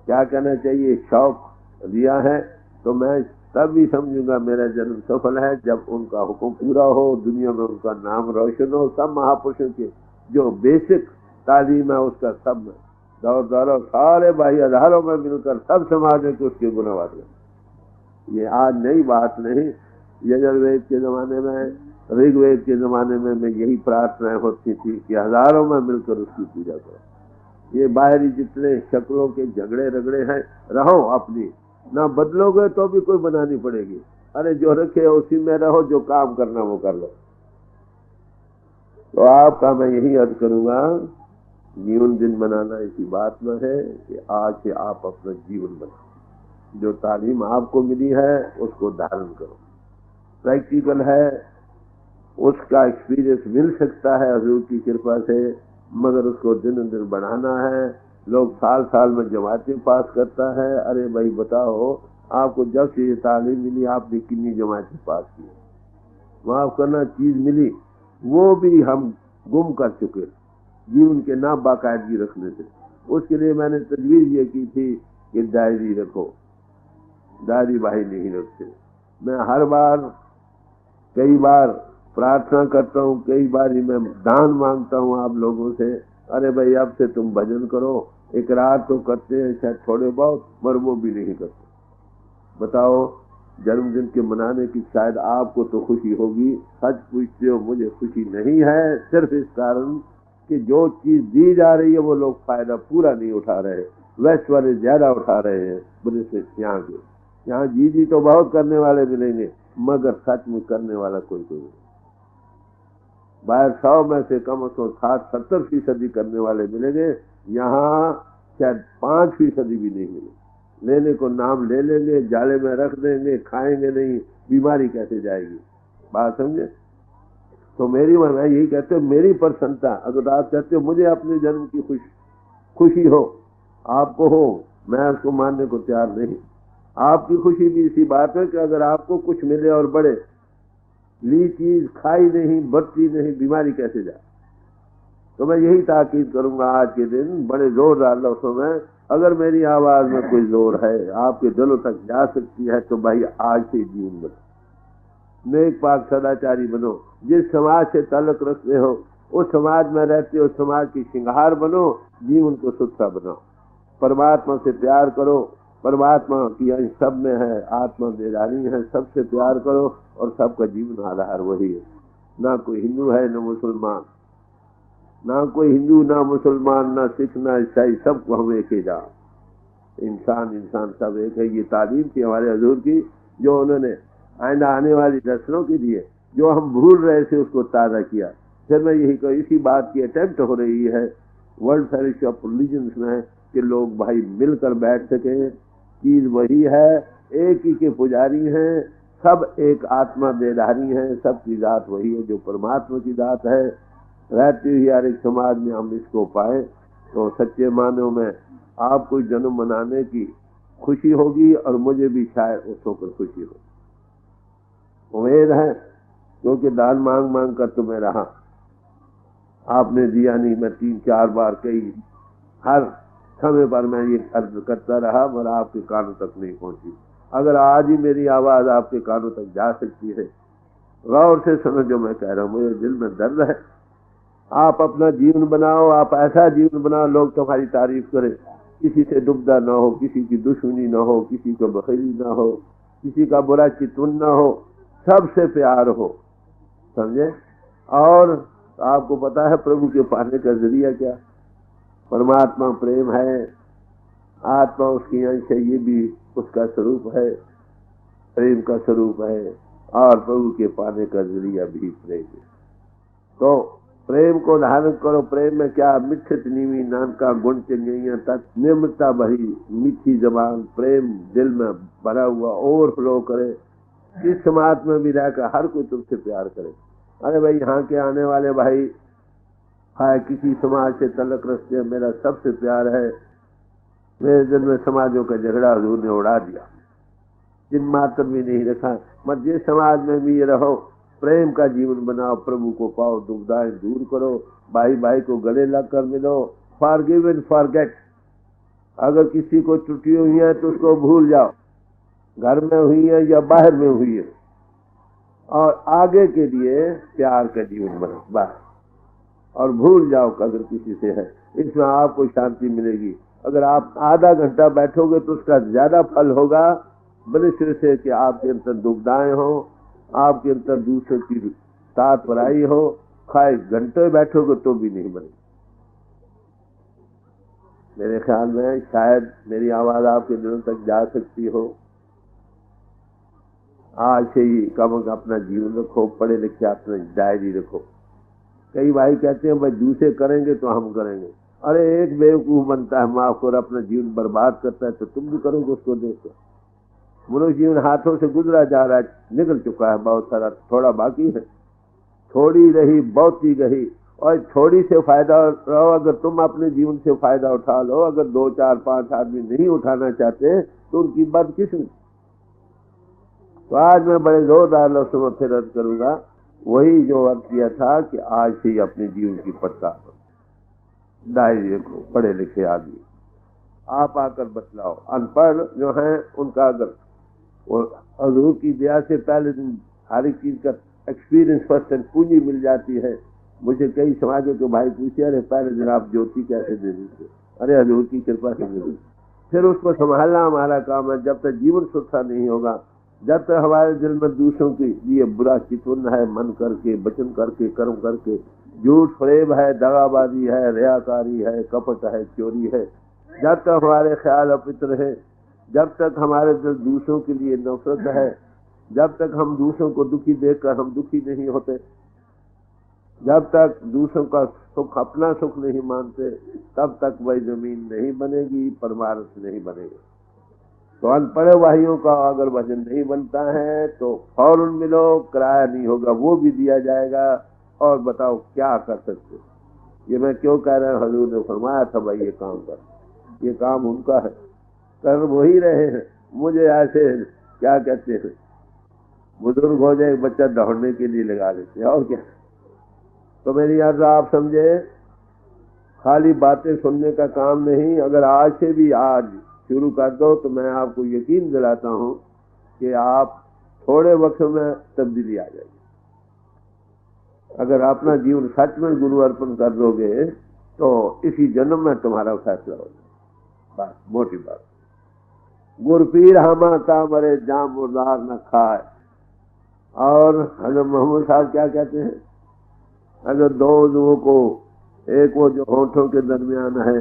क्या कहना चाहिए शौक दिया है तो मैं तब भी समझूंगा मेरा जन्म सफल है जब उनका हुक्म पूरा हो, दुनिया में उनका नाम रोशन हो। सब महापुरुषों के जो बेसिक तालीम है उसका सब में दौर दौर सारे भाई आधारों में मिलकर सब समाज में उसके गुणवाद है। ये आज नई बात नहीं, यजुर्वेद के जमाने में, ऋग्वेद के जमाने में यही प्रार्थनाएं होती थी कि हजारों में मिलकर उसकी पूजा करो। ये बाहरी जितने शक्लों के झगड़े रगड़े हैं रहो अपनी, ना बदलोगे तो भी कोई बनानी पड़ेगी। अरे जो रखे उसी में रहो, जो काम करना वो कर लो। तो आपका मैं यही अर्ज करूंगा, जीवन दिन मनाना इसी बात में है कि आज से आप अपना जीवन बनाओ। जो तालीम आपको मिली है उसको धारण करो। प्रैक्टिकल है, उसका एक्सपीरियंस मिल सकता है हजूर की कृपा से, मगर उसको दिन दिन बढ़ाना है। लोग साल साल में जमातें पास करता है। अरे भाई बताओ आपको जब से ये तालीम मिली आपने कितनी जमातें पास की? माफ करना चीज मिली वो भी हम गुम कर चुके जीवन के ना बाकायदगी रखने से। उसके लिए मैंने तजवीज ये की थी कि डायरी रखो। डायरी भाई नहीं रखते। मैं हर बार कई बार प्रार्थना करता हूँ, कई बार ही मैं दान मांगता हूँ आप लोगों से। अरे भाई अब से तुम भजन करो। इकरार तो करते हैं शायद थोड़े बहुत, पर वो भी नहीं करते। बताओ जन्मदिन के मनाने की शायद आपको तो खुशी होगी, सच पूछते हो मुझे खुशी नहीं है। सिर्फ इस कारण कि जो चीज दी जा रही है वो लोग फायदा पूरा नहीं उठा रहे, वेस्ट वाले ज्यादा उठा रहे हैं बुरे से यहाँ के। यहाँ जी तो बहुत करने वाले मिलेंगे मगर सच में करने वाला कोई नहीं। बाहर 100 में से कम से कम 60-70% करने वाले मिलेंगे, यहाँ शायद 5% भी नहीं मिले। लेने को नाम ले लेंगे, जाले में रख देंगे, खाएंगे नहीं, बीमारी कैसे जाएगी? बात समझे? तो मेरी मैं यही कहते हो मेरी प्रसन्नता, अगर आप चाहते हो मुझे अपने जन्म की खुशी हो, आपको हो, मैं उसको मानने को तैयार नहीं। आपकी खुशी भी इसी बात है कि अगर आपको कुछ मिले और बढ़े, ली चीज खाई नहीं, बढ़ती नहीं, बीमारी कैसे जाए? तो मैं यही ताकीद करूंगा आज के दिन बड़े जोरदार लफ्जों में। अगर मेरी आवाज में कोई जोर है, आपके दिलों तक जा सकती है, तो भाई आज से जीवन बनो, नेक पाक सदाचारी बनो। जिस समाज से ताल्लुक रखते हो उस समाज में रहते हो, समाज की श्रृंगार बनो, जीवन को सुथरा बनाओ। परमात्मा से प्यार करो, परमात्मा की अंश सब में है, आत्मा बेदारी है, सबसे प्यार करो और सबका जीवन आधार वही है। ना कोई हिंदू है ना मुसलमान, ना कोई हिंदू ना मुसलमान ना सिख ना ईसाई, सबको हम एक ही जा इंसान सब एक है। ये तालीम थी हमारे हजूर की जो उन्होंने आइंदा आने वाली नस्लों के लिए जो हम भूल रहे थे उसको ताज़ा किया। फिर मैं यही कहूँ इसी बात की अटेम्प्ट हो रही है वर्ल्ड फेडरेशन ऑफ रिलीजन्स में कि लोग भाई मिलकर बैठ सके। चीज वही है, एक ही के पुजारी हैं, सब एक आत्मा देधारी हैं, सबकी जात वही है जो परमात्मा की जात है। रहती हुई हर एक समाज में हम इसको पाए तो सच्चे मानव में आपको जन्म मनाने की खुशी होगी और मुझे भी शायद उसों पर खुशी हो। उम्मीद है क्योंकि दान मांग मांग कर तुम्हें रहा, आपने दिया नहीं। मैं 3-4 बार कई हर समय पर मैं ये अर्ज करता रहा मगर आपके कानों तक नहीं पहुंची। अगर आज ही मेरी आवाज आपके कानों तक जा सकती है, गौर से सुनो जो मैं कह रहा हूँ, मेरे दिल में दर्द है। आप अपना जीवन बनाओ, आप ऐसा जीवन बनाओ लोग तुम्हारी तारीफ करें, किसी से दुबदा ना हो, किसी की दुश्मनी ना हो, किसी को बखैली ना हो, किसी का बुरा चितवन ना हो, सबसे प्यार हो, समझे? और तो आपको पता है प्रभु के पाने का जरिया क्या? परमात्मा प्रेम है, आत्मा उसकी अंश है, ये भी उसका स्वरूप है, प्रेम का स्वरूप है, और प्रभु के पाने का जरिया भी प्रेम है। तो प्रेम को धारण करो। प्रेम में क्या? मिच्छत नीवी नान का गुण चंगैया तक निम्रता भरी मीठी जबान, प्रेम दिल में भरा हुआ ओवरफ्लो करे। किस समाज में भी रहकर हर कोई तुमसे प्यार करे। अरे भाई, यहाँ के आने वाले भाई हाय किसी समाज से तलक रखते हैं, मेरा सबसे प्यार है। मेरे दिल में समाजों का झगड़ा हजूर ने उड़ा दिया, जिन मात्र भी नहीं रखा। मत जिस समाज में भी ये रहो, प्रेम का जीवन बनाओ, प्रभु को पाओ, दुविधाएं दूर करो, भाई भाई को गले लगकर मिलो, फॉरगिव एंड फॉरगेट। अगर किसी को त्रुटि हुई है तो उसको भूल जाओ, घर में हुई है या बाहर में हुई है, और आगे के लिए प्यार का जीवन बनाओ बस। और भूल जाओ कि अगर किसी से है, इसमें आपको शांति मिलेगी। अगर आप आधा घंटा बैठोगे तो उसका ज्यादा फल होगा बनस्पति से कि आपके अंदर दुविधाएं हो, आपके अंदर दूसरों की साथ पराई हो। खाए घंटे बैठोगे तो भी नहीं बनेगी। मेरे ख्याल में शायद मेरी आवाज आपके दिलों तक जा सकती हो। आज से ही कम अपना जीवन रखो, पढ़े लिखे अपना डायरी रखो। कई भाई कहते हैं भाई दूसरे करेंगे तो हम करेंगे। अरे एक बेवकूफ बनता है, माफ कर, अपना जीवन बर्बाद करता है, तो तुम भी करोगे उसको देखो। मनुष्य जीवन हाथों से गुजरा जा रहा है, निकल चुका है बहुत सारा, थोड़ा बाकी है। थोड़ी रही बहुत ही गई, और थोड़ी से फायदा रहो। अगर तुम अपने जीवन से फायदा उठा लो, अगर 2 4 5 आदमी नहीं उठाना चाहते तो उनकी बात किसने? तो आज मैं बड़े जोरदार लफ्ज़ों में फिर अर्ज करूंगा, वही जो अर्ज किया था कि आज से ही अपने जीवन की पड़ताल करो, डायरी रखो। पढ़े लिखे आदमी आप आकर बतलाओ। अनपढ़ जो हैं उनका अगर वो हजूर की दया से पहले दिन हर एक चीज का एक्सपीरियंस फर्स्ट एंड पूंजी मिल जाती है। मुझे कई समाजों के भाई पूछे, अरे पहले दिन आप ज्योति कैसे दे देते? अरे हजूर की कृपा से दे दी। फिर उसको संभालना हमारा काम है। जब तक जीवन सुथरा नहीं होगा, जब तक हमारे दिल में दूसरों के लिए बुरा चितवन है, मन करके, वचन करके, कर्म करके, झूठ फरेब है, दगाबाजी है, रियाकारी है, कपट है, चोरी है, जब तक हमारे ख्याल अपवित्र है, जब तक हमारे दिल दूसरों के लिए नफरत है, जब तक हम दूसरों को दुखी देखकर हम दुखी नहीं होते, जब तक दूसरों का सुख अपना सुख नहीं मानते, तब तक वही जमीन नहीं बनेगी, परमार्थ नहीं बनेगा। तो अनपढ़े भाइयों का अगर वजन नहीं बनता है तो फौरन मिलो, किराया नहीं होगा वो भी दिया जाएगा। और बताओ क्या कर सकते? ये मैं क्यों कह रहा हूँ? हजूर ने फरमाया था भाई ये काम कर, ये काम उनका है, कर वही रहे हैं। मुझे ऐसे क्या कहते हैं, बुजुर्ग हो जाए बच्चा दौड़ने के लिए लगा लेते हैं, और क्या। तो मेरी याद आप समझे, खाली बातें सुनने का काम नहीं। अगर आज से भी आज शुरू कर दो तो मैं आपको यकीन दिलाता हूं कि आप थोड़े वक्त में तब्दीली आ जाएगी। अगर अपना जीवन सच में गुरु अर्पण कर दोगे तो इसी जन्म में तुम्हारा फैसला हो जाए। बस मोटी बात। गुरपीर हमाता मरे जाम मुर्दार न खाए। और हजरत मोहम्मद साहब क्या कहते हैं, अगर दो लोगों को, एक वो जो होठों के दरमियान है,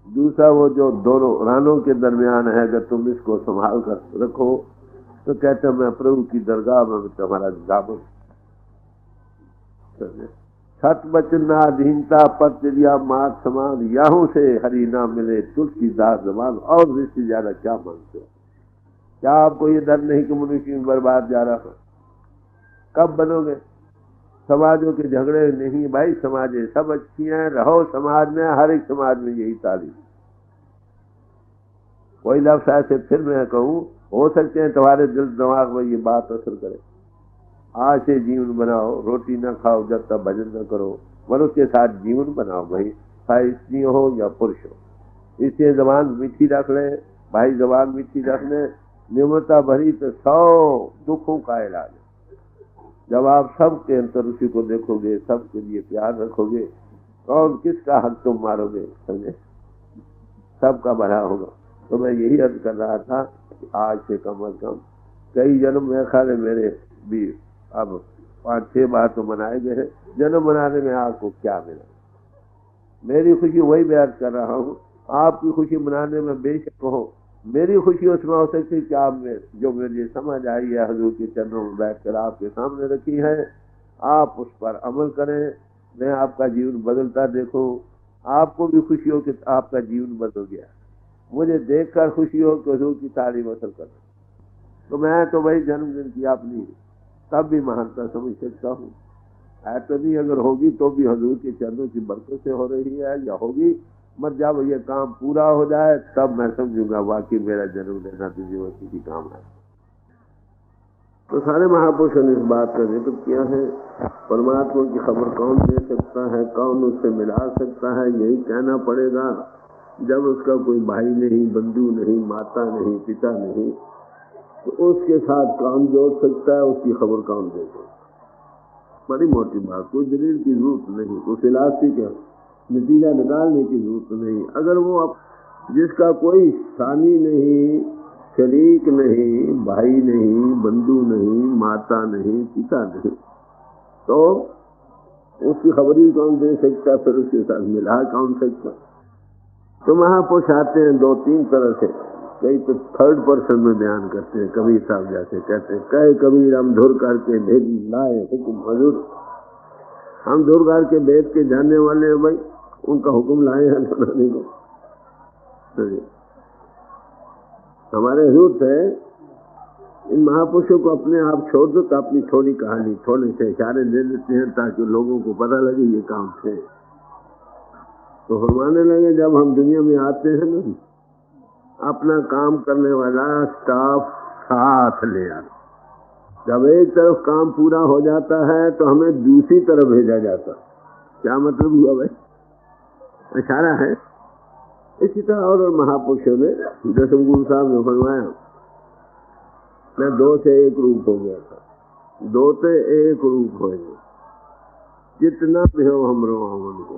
दूसरा वो जो दोनों रानों के दरमियान है, अगर तुम इसको संभाल कर रखो तो कहते मैं प्रभु की दरगाह में तुम्हारा दामन। सत बचन अधीनता पत्रिया मात समान, याहू से हरि ना मिले तुलसीदास जमान। और इससे ज्यादा क्या मानते हो? क्या आपको ये डर नहीं कि मनुष्य बर्बाद जा रहा है? कब बनोगे? समाजों के झगड़े नहीं भाई, समाजें सब अच्छी हैं, रहो समाज में। हर एक समाज में यही तालीम। कोई लफ्ज़ ऐसे फिर मैं कहूँ, हो सकते हैं तुम्हारे दिल दिमाग में ये बात असर करे। आज से जीवन बनाओ, रोटी ना खाओ जब तक भजन न करो। मनुष्य के साथ जीवन बनाओ भाई, चाहे स्त्री हो या पुरुष हो। इससे जबान मीठी रख ले भाई, जबान मीठी रख ले। निम्रता भरी तो 100 दुखों का इलाज है। जब आप सबके अंतर उसी को देखोगे, सबके लिए प्यार रखोगे, कौन किसका हक तुम मारोगे? समझे? सबका भला होगा। तो मैं यही अर्ज कर रहा था कि आज से कम अज कम कई जन्म में ख्याल मेरे भी अब 5-6 बार तो मनाए गए हैं। जन्म मनाने में आपको क्या मिला? मेरी खुशी वही बयान कर रहा हूँ। आपकी खुशी मनाने में बेशक हो, मेरी खुशी उसमें हो सकती है कि आप में जो मुझे समझ आई है हुजूर के चरणों में बैठकर आपके सामने रखी है, आप उस पर अमल करें। मैं आपका जीवन बदलता देखूं, आपको भी खुशी हो कि आपका जीवन बदल गया, मुझे देखकर खुशी हो कि हुजूर की तारीफ असल करना। तो मैं तो वही जन्मदिन की अपनी तब भी महानता समझ सकता हूँ। है तो नहीं, अगर होगी तो भी हुजूर के चरणों की बरकत से हो रही है, या होगी मर जब ये काम पूरा हो जाए तब मैं समझूंगा वाकई मेरा जन्म लेना तो जीवन की काम है। तो सारे महापुरुषों ने इस बात का जिक्र किया है। परमात्मा की खबर कौन दे सकता है, कौन उससे मिला सकता है? यही कहना पड़ेगा जब उसका कोई भाई नहीं, बंधु नहीं, माता नहीं, पिता नहीं, तो उसके साथ कौन जोड़ सकता है? उसकी खबर कौन देगा? बड़ी मोटी बात, कोई दलील की जरूरत नहीं, कोई फिलासफी का नतीजा निकालने की जरूरत नहीं। अगर वो जिसका कोई सानी नहीं, शरीक नहीं, भाई नहीं, बंधु नहीं, माता नहीं, पिता नहीं, तो उसकी खबर ही कौन दे सकता? फिर उसके साथ मिला कौन सकता? तो महापुरुष आते हैं 2-3 तरह से, कई तो थर्ड पर्सन में बयान करते हैं। कबीर साहब जैसे कहते हैं, कहे कबीर हम धुर करके भेजी लाए हुक्म हजूर। हम धुर करके भेद के जानने वाले हैं भाई, उनका हुक्म लाए हैं बनाने को। हमारे हजूर थे। इन महापुरुषों को अपने आप छोड़ दो तो अपनी थोड़ी कहानी थोड़े से इशारे दे देते हैं ताकि लोगों को पता लगे ये काम थे। तो फरमाने लगे जब हम दुनिया में आते हैं ना, अपना काम करने वाला स्टाफ साथ ले आते। जब एक तरफ काम पूरा हो जाता है तो हमें दूसरी तरफ भेजा जाता। क्या मतलब हुआ भाई? इशारा है। इसी तरह और महापुरुषों ने, दसम गुरु साहब ने फरमाया, मैं 2 से 1 रूप हो गया था, 2 से 1 रूप हो गया, जितना भी हो हम रो हमन को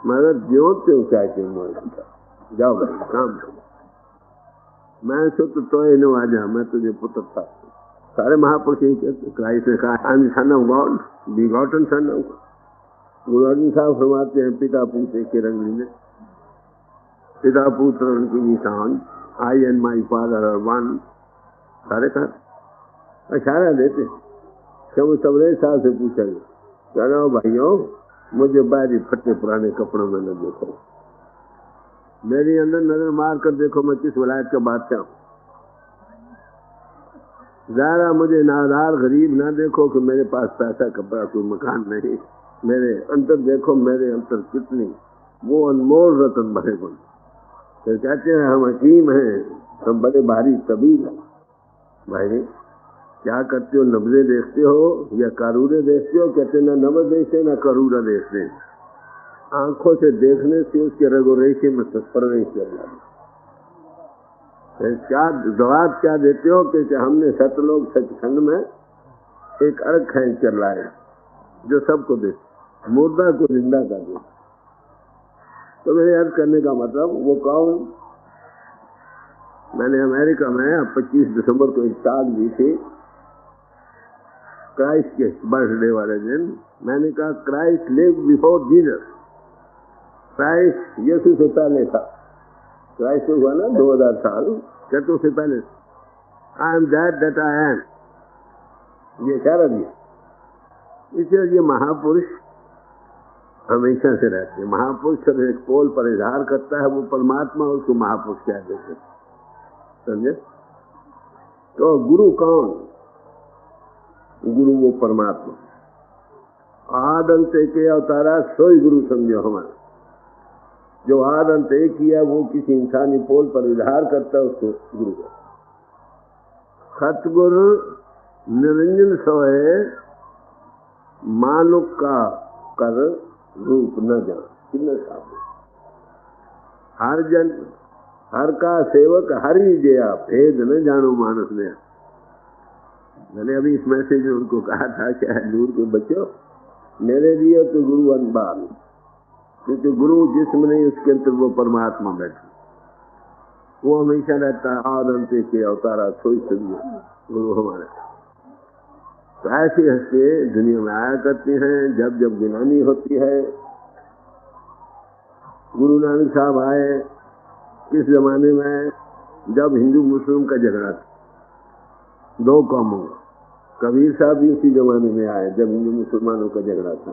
मगर ज्यो त्यों क्या क्यों जाओ भाई काम करो। मैं सुत तो नो आजा, मैं तुझे पुत्र था। सारे महापुरुष यही कहते। क्राइस्ट ने कहा I am son of God, begotten son of God. गुरु अर्जुन साहब फरमाते हैं पिता पुत्र के रंग में, पिता पुत्र उनकी निशान, I and my father are one. सारे कहा इशारा देते। जब सबरे साहब से पूछा गया, चलो भाइयों मुझे बाहरी फटे पुराने कपड़ों में न देखो, मेरी अंदर नजर मार कर देखो मैं किस वलायत का बादशाह हूं। ज़रा मुझे नादार गरीब ना देखो कि मेरे पास पैसा कपड़ा कोई मकान नहीं। मेरे अंतर देखो, मेरे अंतर कितनी वो अनमोल रतन भरे बन। फिर कहते हैं हम हकीम हैं, हम बड़े भारी तबीब हैं। भाई क्या करते हो? नब्जे देखते हो या करूरे देखते हो? कहते ना नब्ज देखते ना करूरा देखते। आंखों से देखने से उसके रगो रेशे में प्रवेश कर जाता। क्या जवाब क्या देते हो कि हमने सतलोक सचखंड में एक अर्घ खैंच कर लाए जो सबको दे, मुर्दा को जिंदा कर दे। तो मेरे अर्ज करने का मतलब वो कौन? मैंने अमेरिका में 25 दिसंबर को एक टाक दी थी क्राइस्ट के बर्थडे वाले दिन। मैंने कहा Christ live before Jesus. Christ यीशु से पहले था। क्राइस्ट हुआ ना 2000 साल, कहते उससे पहले I am that I am, ये इशारा दिया। इसलिए ये महापुरुष हमेशा से रहते हैं। महापुरुष जब एक पोल पर इजहार करता है वो परमात्मा, उसको महापुरुष कह देते हैं। समझे? तो गुरु कौन? गुरु वो परमात्मा। आद अंत एक अवतारा सोई गुरु समझो हमारा। जो आद अंत एक किया वो किसी इंसानी पोल पर इजहार करता है, उसको गुरु का। सतगुरु निरंजन सोए मानुक का कर रूप न जान। कितने साफ। हर जन हर का सेवक हरि जया, भेद न जानो मानस ने। मैंने अभी इस मैसेज में उनको कहा था कि दूर के बच्चों, मेरे लिए तो गुरु अनबाल, क्योंकि गुरु जिसमें नहीं उसके अंदर वो परमात्मा बैठा, वो हमेशा रहता है। आदम से के अवतारा सोई समझो गुरु हमारे। तो ऐसी हस्तियां दुनिया में आया करती हैं जब जब गिलानी होती है। गुरु नानक साहब आए किस जमाने में, जब हिंदू मुस्लिम का झगड़ा था, दो कौमों का। कबीर साहब भी उसी जमाने में आए जब हिंदू मुसलमानों का झगड़ा था।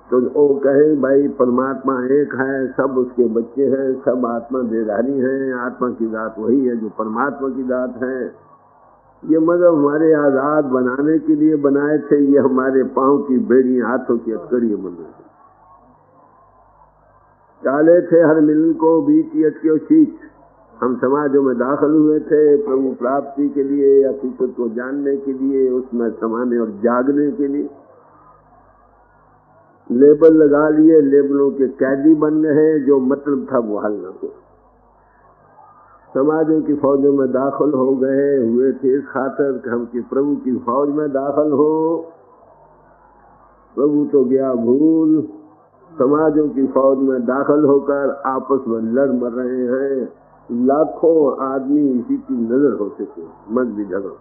तो वो कहे भाई परमात्मा एक है, सब उसके बच्चे हैं, सब आत्मा देधारी हैं, आत्मा की दात वही है जो परमात्मा की दात है। ये मजहब हमारे आजाद बनाने के लिए बनाए थे, ये हमारे पांव की बेड़ी हाथों की अटकड़ी बन रही। डाले थे हर मिलन को बीच अटके शीच। हम समाजों में दाखिल हुए थे प्रभु प्राप्ति के लिए, हकीकत को जानने के लिए, उसमें समाने और जागने के लिए। लेबल लगा लिए, लेबलों के कैदी बन रहे, जो मतलब था वो हल न हो। समाजों की फौजों में दाखिल हो गए हुए थे इस खातर कि हम कि प्रभु की फौज में दाखिल हो। प्रभु तो गया भूल, समाजों की फौज में दाखिल होकर आपस में लड़ मर रहे हैं। लाखों आदमी इसी की नजर हो सके, मत भी झगड़ो।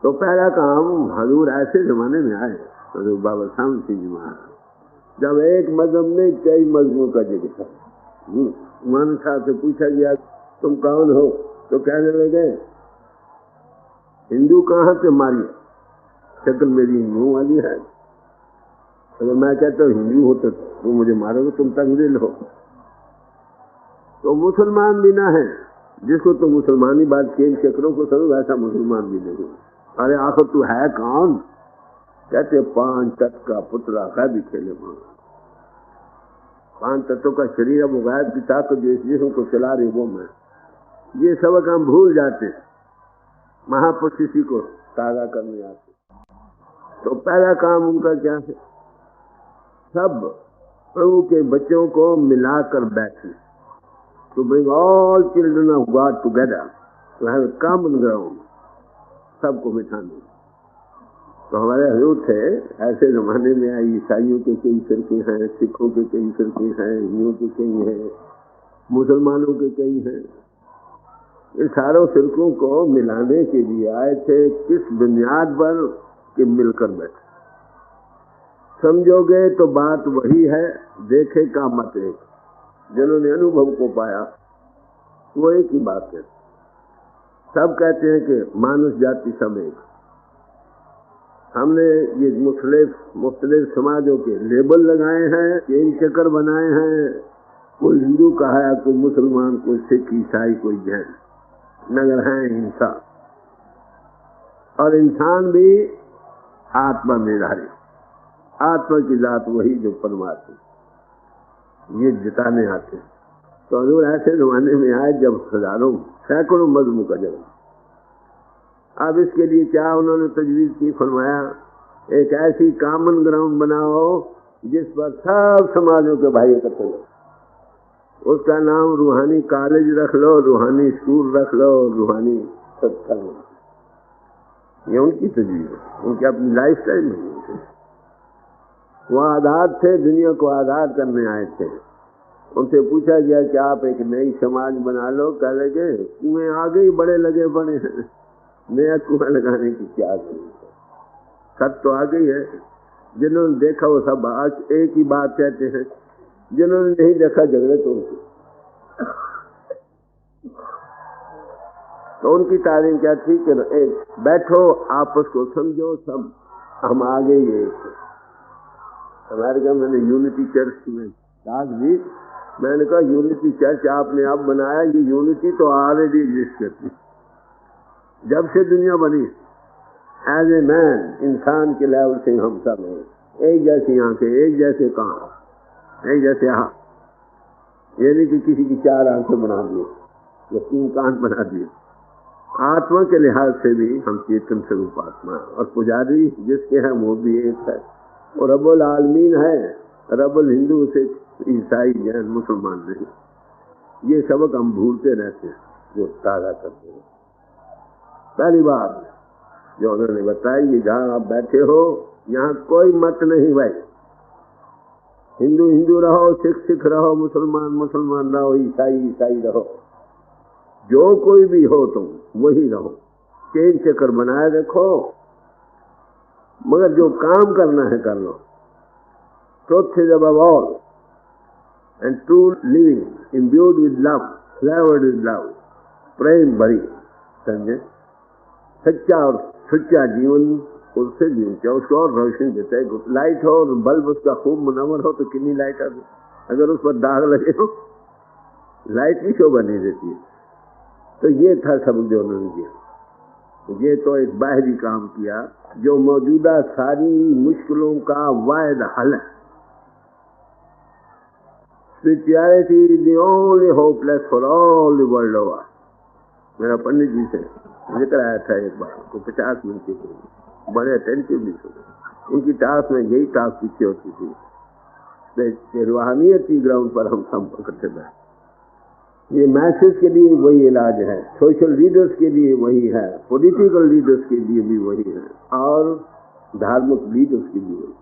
तो पहला काम हजूर ऐसे जमाने में आए, हजूर बाबा साहब सिंह जी महाराज, जब एक मजहब में कई मजहबों का जिक्र था। मान साहब से पूछा गया तुम कौन हो, तो कहने लगे हिंदू कहाँ से मारिए, शक्ल मेरी हिंदू वाली है। अगर मैं कहता हूँ हिंदू हो तो तुम मुझे मारोगे, तुम तंगदिल हो। तो मुसलमान भी ना है, जिसको तो मुसलमानी बात खेल चक्रों को समझ, वैसा मुसलमान भी नहीं। अरे आखिर तू है कौन? कहते 5 तत्व का पुतला का भी खेले मां। 5 तत्वों का शरीर, अब गैर की ताकत जो इस जिस्म को चला रही वो मैं। ये सब काम भूल जाते, महापुरुष इसी को ताजा करने आते। तो पहला काम उनका क्या है? सब प्रभु के बच्चों को मिलाकर बैठे, to bring all children of God together, to have a common ground, सबको बिठाने। तो हमारे हजूर थे ऐसे जमाने में आए, ईसाइयों के कई फिरके हैं, सिखों के कई फिरके हैं, हिंदुओं के कई हैं, मुसलमानों के कई हैं। इन सारों फिरकों को मिलाने के लिए आए थे। किस बुनियाद पर कि मिलकर बैठे। समझोगे तो बात वही है, देखे का मत एक। जिन्होंने अनुभव को पाया वो एक ही बात है। सब कहते हैं कि मानुष जाति सब एक। हमने ये मुख्तलिफ समाजों के लेबल लगाए हैं, चेन चक्कर बनाए हैं। कोई हिंदू कहा है, कोई मुसलमान, कोई सिख, ईसाई, कोई जैन, नगर है इंसान। और इंसान भी आत्मा निर्धारित, आत्मा की जात वही जो परमात्मा, ये जिताने आते। तो हजूर ऐसे जमाने में आए जब हजारों सैकड़ों मजहबों का जन्म। अब इसके लिए क्या उन्होंने तजवीज की, फरमाया एक ऐसी कॉमन ग्राउंड बनाओ जिस पर सब समाजों के भाई इकट्ठे हो। उसका नाम रूहानी कॉलेज रख लो, रूहानी स्कूल रख लो, रूहानी सत्संग। ये उनकी तजवीज है, उनकी अपनी लाइफ स्टाइल नहीं है। वो आजाद थे, दुनिया को आजाद करने आए थे। उनसे पूछा गया कि आप एक नई समाज बना लो, कह लगे कुएं आगे ही बड़े लगे पड़े हैं, नया कुआं लगाने की क्या जरूरत है। सच तो आ गई है, जिन्होंने देखा वो सब आज एक ही बात कहते हैं, जिन्होंने नहीं देखा झगड़े तो उनसे। तो उनकी तालीम क्या थी कि एक बैठो, आपस को समझो, सब हम आगे ही एक। अमेरिका में मैंने यूनिटी चर्च में आज भी मैंने कहा यूनिटी चर्च आपने अब बनाया, ये यूनिटी तो ऑलरेडी एग्जिस्ट करती जब से दुनिया बनी। एज ए मैन, इंसान के लेवल से हम सब हैं, एक जैसी आंखें, एक जैसे कान, एक जैसे हाथ। ये नहीं कि किसी की 4 आंखें बना दिए या 3 कान बना दिए। आत्मा के लिहाज से भी हम चेतन स्वरूप आत्मा, और पुजारी जिसके हैं वो भी एक है, और रब्बुल आलमीन है। रब्बुल हिंदू से ईसाई, जैन, मुसलमान नहीं। ये सबक हम भूलते रहते हैं, जो ताजा करते हैं। पहली बात जो उन्होंने बताई, ये जहाँ आप बैठे हो यहाँ कोई मत नहीं भाई। हिंदू हिंदू रहो, सिख सिख रहो, मुसलमान मुसलमान रहो, ईसाई ईसाई रहो, जो कोई भी हो तुम वही रहो। चेन चक्कर बनाए रखो, मगर जो काम करना है कर लो। Truth is above all and true living imbued with love, flavoured with love, प्रेम भरी, समझे? सच्चा और सच्चा जीवन उससे जीवते, उसको और रोशनी देता है। लाइट हो और बल्ब उसका खूब मुनव्वर हो तो कितनी लाइट आती, अगर उस पर दाग लगे हो लाइट की शोभा नहीं देती है। तो ये था सबक जो उन्होंने किया। ये तो एक बाहरी काम किया जो मौजूदा सारी मुश्किलों का वाहिद हल है। Spirituality is the only hopeless for all the world over. मेरा पंडित जी से जिक्र आया था एक बार को 50 मिनट के लिए, बड़े अटेंटिवली सुने। उनकी टास्क में यही टास्क पीछे होती थी, रूहानियत की ग्राउंड पर हम सब इकट्ठे बैठे। ये मैसेज के लिए वही इलाज है, सोशल लीडर्स के लिए वही है, पॉलिटिकल लीडर्स के लिए भी वही है, और धार्मिक लीडर्स के लिए वही।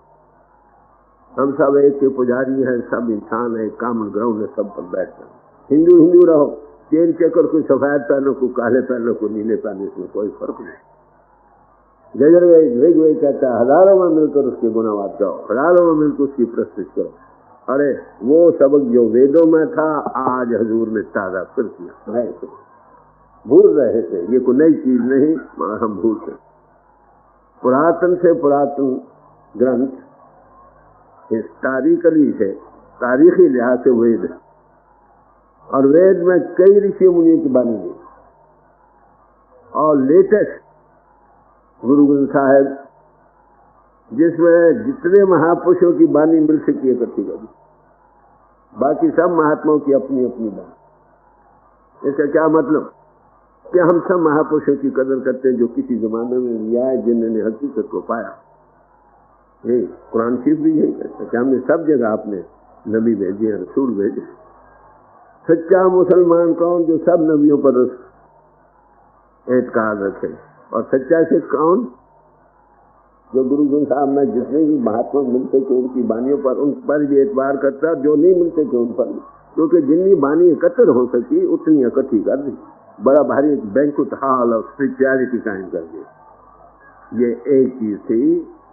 हम सब एक के पुजारी हैं, सब इंसान है, कॉमन ग्राउंड है, सब पर बैठते हैं। हिंदू हिंदू रहो, चेन चक्कर को सफेद पहनो को काले पहनो को नीले पहनो, इसमें कोई फर्क नहीं। जजर कहता है हजारों में मिलकर उसके गुनावाद गाओ, हजारों में मिलकर उसकी प्रस्तुत करो। अरे वो सबक जो वेदों में था आज हजूर ने ताजा फिर किया। भूल रहे थे, ये कोई नई चीज नहीं, हम भूलते। पुरातन से पुरातन ग्रंथ हिस्टोरिकली से, तारीखी लिहाज से वेद है, और वेद में कई ऋषि मुनियों की बानी है। और लेटेस्ट गुरु ग्रंथ साहिब जिसमें जितने महापुरुषों की बानी मिल सकी इकट्ठी करी, बाकी सब महात्माओं की अपनी अपनी बात। इसका क्या मतलब कि हम सब महापुरुषों की कदर करते हैं जो किसी जमाने में लिया है, जिन्होंने हकीकत को पाया। ये कुरान शरीफ भी यही कहता है कि हमने सब जगह अपने नबी भेजे, रसूल भेजे। सच्चा मुसलमान कौन? जो सब नबियों पर एतकाद रखे। और सच्चा सिख कौन? जो गुरु ग्रंथ साहब में जितने भी महात्मा मिलते थे उनकी बानियों पर, उन पर भी एतबार करता, जो नहीं मिलते थे उन पर, क्योंकि जितनी बानी एकत्र हो सकी उतनी इकट्ठी कर दी। बड़ा भारी बैंकुट हॉल और स्पिरिचुअलिटी कायम कर दी। ये एक चीज थी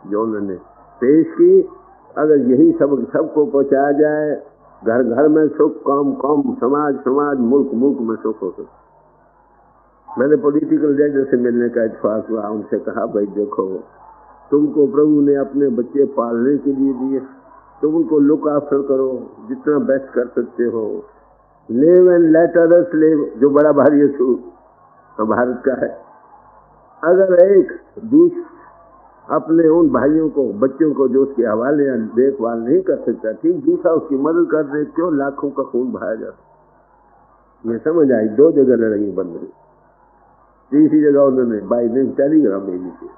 जो उन्होंने पेश की। अगर यही सब सबको पहुंचाया जाए, घर घर में सुख, कौम कौम, समाज समाज, मुल्क मुल्क में सुख हो सकता। मैंने पॉलिटिकल लीडर से मिलने का इत्तेफाक हुआ, उनसे कहा भाई देखो, तुमको प्रभु ने अपने बच्चे पालने के लिए दिए, तुम उनको लुक आफ्टर करो जितना बेस्ट कर सकते हो। Live and let others live, जो बड़ा भारी असूल भारत का है। अगर एक दूसरे अपने उन भाइयों को, बच्चों को जो उसके हवाले देखभाल नहीं कर सकता, ठीक दूसरा उसकी मदद कर दे, क्यों लाखों का खून बहाया जाता। ये समझ आई। 2 जगह लड़ाई बन रही, तीसरी जगह उन्होंने बाइडेन टेलीग्राम भेजी थी।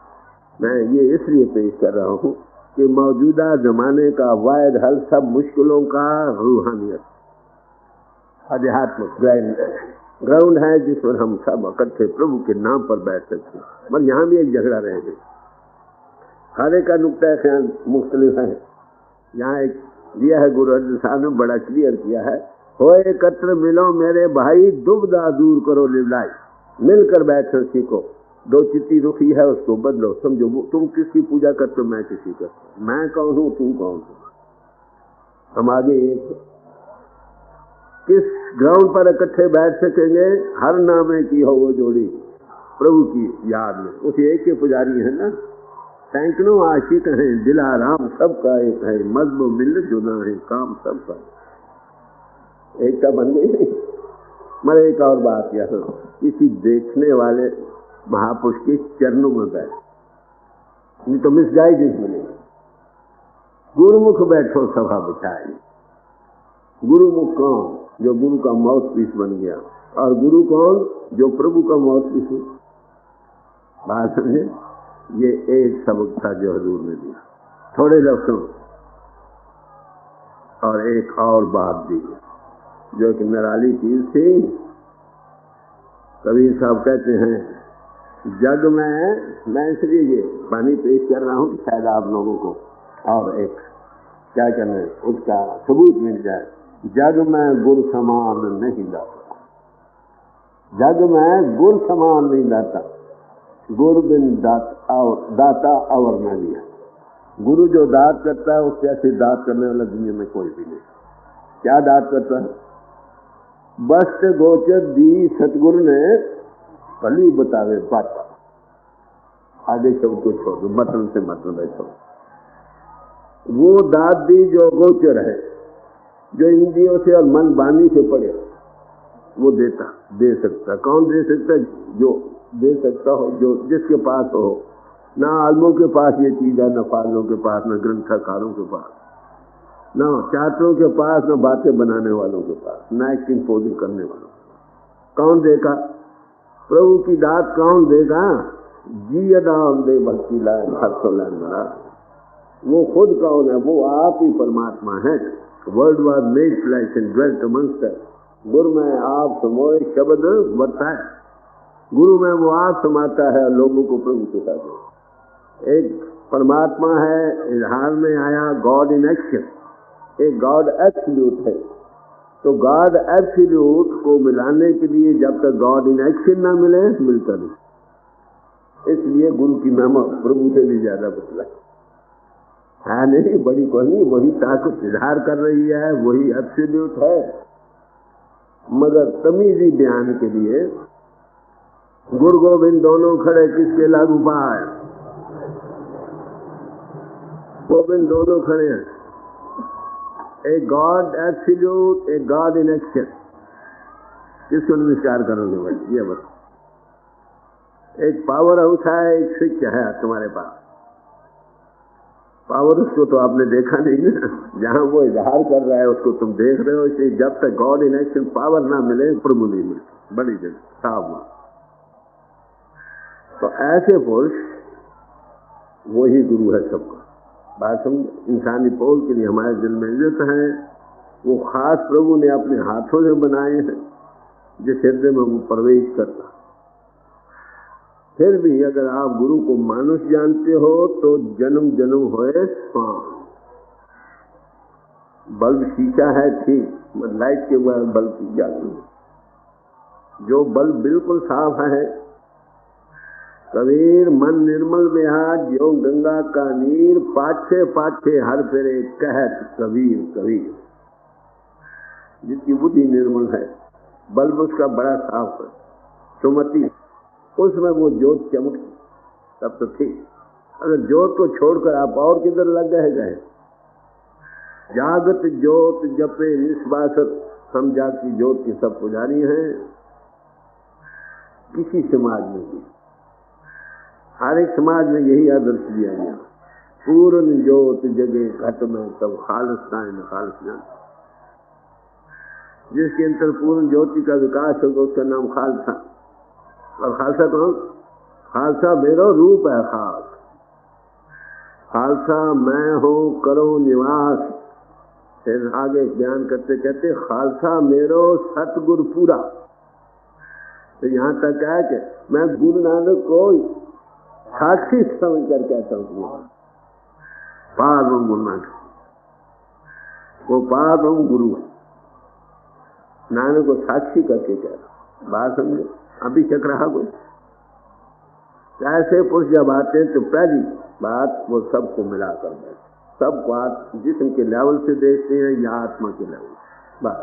मैं ये इसलिए पेश कर रहा हूँ कि मौजूदा जमाने का वाहिद हल सब मुश्किलों का रूहानियत, आध्यात्मिक ग्राउंड है जिस पर हम सब इकट्ठे प्रभु के नाम पर बैठ सकते हैं। मगर यहाँ भी एक झगड़ा रह गया, हर एक का नुक्ता ख्याल मुख्तलिफ है। यहाँ एक दिया है गुरु अर्जुन साहब ने, बड़ा क्लियर किया है, हो एकत्र मिलो मेरे भाई, दुविधा दूर करो लिवलाई, मिलकर बैठना सीखो। 2 चिट्ठी रुखी है उसको बदलो। समझो तुम किसकी पूजा करते हो, मैं किसी करता हूँ, मैं कौन हूँ, तुम कौन हो। हम आगे एक किस ग्राउंड पर इकट्ठे बैठ सकेंगे? हर नामे की हो वो जोड़ी प्रभु की याद में। उसी एक के पुजारी है ना, सैकड़ों आशिक हैं, दिलाराम सबका एक है, मजहब मिल्लत जुदा है, काम सबका एकता बन गई नहीं। मगर एक और बात यहाँ, किसी देखने वाले महापुरुष के चरणों में बैठ, नहीं तो मिसगाइडेंस मिलेगी। गुरुमुख बैठो सभा बिठाए। गुरुमुख कौन? जो गुरु का माउथ पीस बन गया। और गुरु कौन? जो प्रभु का माउथ पीस हो। बात समझे? ये एक सबक था जो हजूर ने दिया, थोड़े लफ्जों। और एक और बात दी जो एक निराली चीज थी। कबीर साहब कहते हैं, जग में, मैं इसलिए ये वाणी पेश कर रहा हूँ शायद आप लोगों को और एक क्या कहना है उसका सबूत मिल जाए। जग में गुर समान नहीं लाता, जग में गुर समान नहीं लाता। गुरु बिन दाता और न लिया। गुरु जो दात करता है उससे ऐसे दात करने वाला दुनिया में कोई भी नहीं। क्या दात करता है? बस्त गोचर दी सतगुरु ने भली बतावे बात, आगे शब्द को छोड़ दो, मतलब से मतलब है छोड़। वो दात दी जो गोचर है, जो इंद्रियों से और मन वाणी से पड़े, वो देता दे सकता। कौन दे सकता? जो दे सकता हो, जो जिसके पास हो। ना आलमों के पास ये चीज है, न फालों के पास, न ग्रंथकारों के पास, न चाटरों के पास, न बातें बनाने वालों के पास, न एक्टिंग पोजिंग करने वालों। कौन देगा? प्रभु की दात कौन देगा? जी अदाम दे भक्ति लाए हर्षो लाए। वो खुद कौन है? वो आप ही परमात्मा है। Word was made flash and dwelt amongst अस। गुरु में आप समोए शब्द बताए। गुरु में वो आप समाता है और लोगों को प्रभु के साथ। एक परमात्मा है, इजहार में आया गॉड इन एक्शन। एक गॉड एब्सोल्यूट है। तो गॉड एब्सोल्यूट को मिलाने के लिए जब तक गॉड इन एक्शन ना मिले, मिलता नहीं। इसलिए गुरु की महिमा प्रभु से भी ज्यादा बदला है नहीं, बड़ी कोई वही ताकत इजहार कर रही है, वही एब्सोल्यूट है। मगर तमीजी बयान के लिए गुरु गोविंद दोनों खड़े, किसके लागू पाए? गोविंद दोनों खड़े हैं। A god absolute, a god in action. किसको नमस्कार करोगे भाई? ये बता। एक पावर हाउस है, एक स्विच है तुम्हारे पास। पावर उसको तो आपने देखा नहीं ना, जहां वो इजहार कर रहा है उसको तुम देख रहे हो। इसलिए जब तक गॉड इन एक्शन पावर ना मिले, प्रभु नहीं मिलती। बड़ी जगह साफ। तो ऐसे पुरुष वही गुरु है सबका। बात समझ? इंसानी पोल के लिए हमारे दिल में इज्जत है। वो खास प्रभु ने अपने हाथों से बनाए हैं, जिस हृदय में वो प्रवेश करता। फिर भी अगर आप गुरु को मानुष जानते हो तो जन्म जन्म होए स्वाम। बल्ब शीशा है, ठीक, लाइट के बल्ब की जाती। जो बल्ब बिल्कुल साफ है, कबीर मन निर्मल बिहार जो गंगा का नीर, पाछे पाछे हर फेरे कहत कबीर कबीर। जिसकी बुद्धि निर्मल है, बल्ब उसका बड़ा साफ है, सुमति, उसमें वो ज्योत चमकती, तब तो ठीक। अगर ज्योत को छोड़कर आप और किधर लग गए, जागत ज्योत जपे निस्वासत, हम जाग की ज्योत के सब पुजारी हैं। किसी समाज में भी, हर एक समाज में यही आदर्श दिया गया। पूर्ण ज्योत जगे घट में तब खालसा न खालसा। जिसके अंदर पूर्ण ज्योति का विकास होगा उसका नाम खालसा। और खालसा कौन? खालसा मेरा रूप है खास। खालसा मैं हूं करो निवास। फिर आगे बयान करते कहते खालसा मेरो सतगुरु पूरा। तो यहां तक है कि मैं गुरु नानक को साक्षी समझ कर कहता हूं। पारम गुरु नानक, वो पारम गुरु है। नानक को साक्षी करके कह रहा। बात समझे? अभी चक रहा कोई? ऐसे पुरुष जब आते हैं तो पहली बात वो सबको मिलाकर बैठे, सब बात जिस्म के लेवल से देखते हैं या आत्मा के लेवल से, बात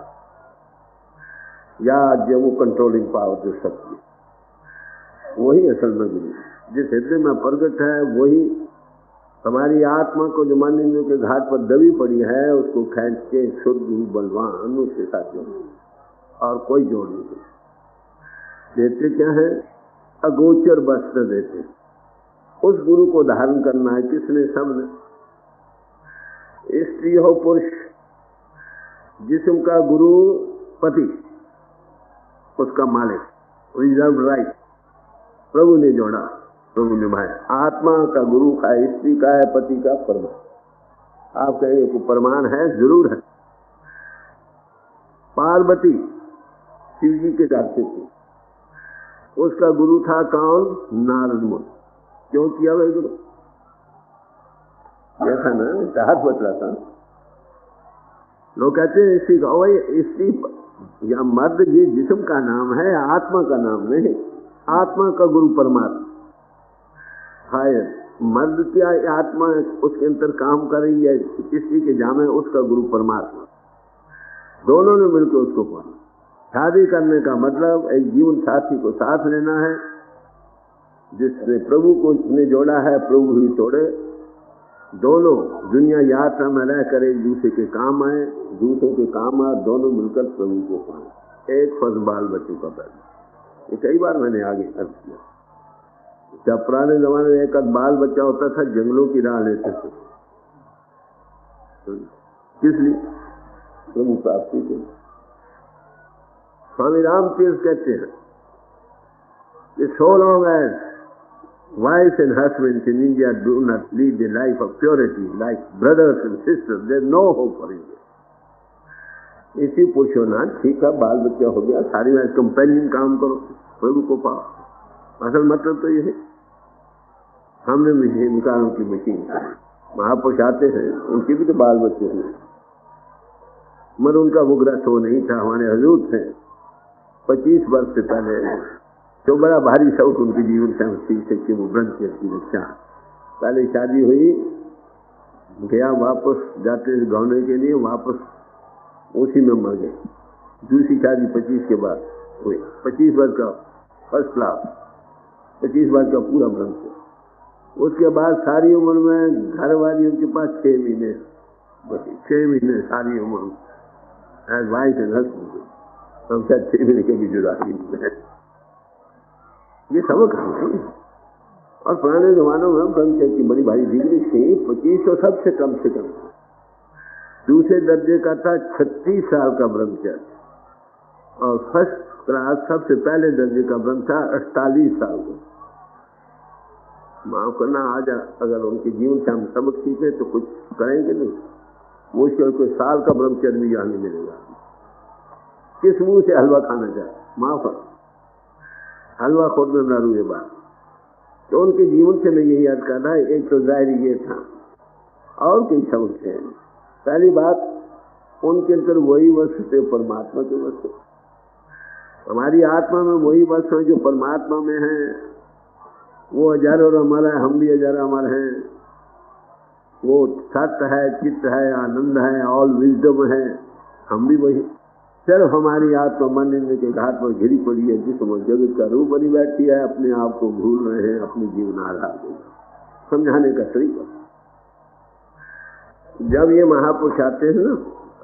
या जो वो कंट्रोलिंग पावर जो शक्ति, वही असल में गुरु। जिस हृदय में प्रगट है वही हमारी आत्मा को जो माननीय के घाट पर दबी पड़ी है उसको खींच के शुद्ध बलवान उसके साथ जोड़े, और कोई जोड़ नहीं देते। क्या है? अगोचर वस्त्र देते। उस गुरु को धारण करना है। किसने? सबने। स्त्री हो पुरुष, जिस्म का गुरु पति, उसका मालिक, रिजर्व राइट प्रभु ने जोड़ा, प्रभु निभाया। आत्मा का गुरु का है, स्त्री का है, पति का परमान। आप कहेंगे को परमान है, जरूर है। पार्वती शिव जी के जाते थी, उसका गुरु था कौन? नारद मुनि। क्यों किया भाई गुरु? जैसा ना इतिहास बतला था। लोग कहते हैं स्त्री का, भाई स्त्री या मर्द ये जिस्म का नाम है, आत्मा का नाम नहीं। आत्मा का गुरु परमात्मा, फायर, मर्द की आत्मा उसके अंदर काम कर रही है, स्त्री के जामे उसका गुरु परमात्मा, दोनों ने मिलकर उसको पाना। शादी करने का मतलब एक जीवन साथी को साथ लेना है, जिसने प्रभु को ने जोड़ा है प्रभु ही तोड़े। दोनों दुनिया यात्रा में रह कर एक दूसरे के काम आए, दूसरों के काम आए, दोनों मिलकर प्रभु को पाए। एक फर्ज बाल बच्चों का पैदा, ये कई बार मैंने आगे अर्ज किया। जब पुराने जमाने में एक बाल बच्चा होता था, जंगलों की राह लेते थे, किस लिए? प्रभु प्राप्ति के लिए। स्वामी रामतीर्थ कहते हैं कि so long as wives and husbands in India do not lead the life of purity like brothers and sisters, there is no hope for India. इसी पूछो ना, ठीक है बाल बच्चा हो गया, सारी लाइफ कंपेनियन काम करो, प्रभु को पाओ। असल मतलब तो ये है, हमने विकारों की मशीन, महापुरुष आते हैं, उनके भी तो बाल बच्चे हैं, मगर उनका वो ग्रस्त वो नहीं था। हमारे हजूर थे 25 वर्ष से पहले, तो बड़ा भारी शौक उनके जीवन से कि वो ब्रह्म की रक्षा। पहले शादी हुई, गया वापस, जाते गौने के लिए वापस उसी में मर गए। दूसरी शादी 25 के बाद हुई, 25 वर्ष का फर्स्ट क्लास, 25 वर्ष का पूरा ब्रह्म से। उसके बाद सारी उम्र में घर वालियों के पास 6 महीने बचे, 6 महीने सारी उम्र में एज वाइफ एंड हस्बैंड, हम शायद 6 महीने के भी जुदा ही है। ये सबक है। और पुराने जमानों में ब्रह्मचर्य की बड़ी भारी डिग्री थी, 25 सबसे कम से कम। दूसरे दर्जे का था 36 साल का ब्रह्मचर्य, और फर्स्ट क्लास सबसे पहले दर्जे का ब्रह्म था 48 साल का। माफ करना, आज अगर उनके जीवन से हम सबक सीखे तो कुछ करेंगे नहीं। मुश्किल कोई साल का ब्रह्मचर्य भी यहाँ नहीं मिलेगा। किस मुंह से हलवा खाना चाहे, माफ कर, हलवा खोद में ना रूए बात। तो उनके जीवन से मैं यही याद करना है। एक तो जाहिर ये था, और कई सबक थे। पहली बात, उनके अंदर वही वस्तु थे परमात्मा के वस्तु। हमारी आत्मा में वही वस्तु जो परमात्मा में है, वो हजारों हमारा है, हम भी हजारों हमारे हैं। वो सत्य है, चित्त है, आनंद है, ऑल विजडम है, हम भी वही। सिर्फ हमारी आत्मा मन इंद्र के घाट पर घिरी पड़ी है, जिसमें जगत का रूप बनी बैठी है, अपने आप को भूल रहे हैं, अपने जीवन आधार को समझाने का तरीका। जब ये महापुरुष आते हैं ना,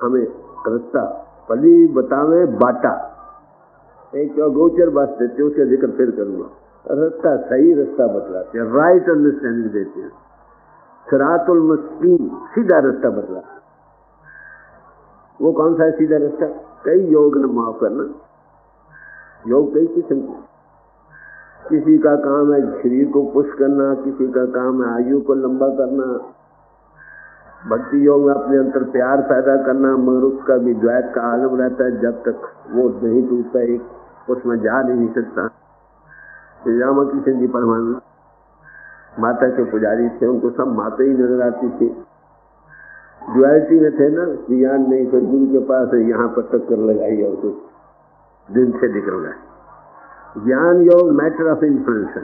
हमें रास्ता पली बतावे बाटा, एक गोचर बात देते हैं, उसका जिक्र फिर करूंगा। रास्ता, सही रास्ता बतलाते हैं, राइट अंडरस्टैंडिंग देते हैं। सिरातुल मुस्तकीम, सीधा रास्ता बतलाते हैं। वो कौन सा है सीधा रास्ता? कई योग ने, माफ करना, योग कई किस्म के। किसी का काम है शरीर को पुश करना, किसी का काम है आयु को लंबा करना। भक्ति योग में अपने अंदर प्यार पैदा करना, मगर उसका भी द्वैत का आलम रहता है, जब तक वो नहीं टूटता एक उसमें जा नहीं सकता। श्री रामकृष्ण जी परमानंद माता के पुजारी थे, उनको सब माता ही नजर आती थी। ड्युअलिटी में थे ना, ज्ञान नहीं, फिर गुरु के पास है, यहाँ पर टक्कर लगाई और कुछ दिन से निकल गए। ज्ञान योग मैटर ऑफ इन्फ्लुएंस है,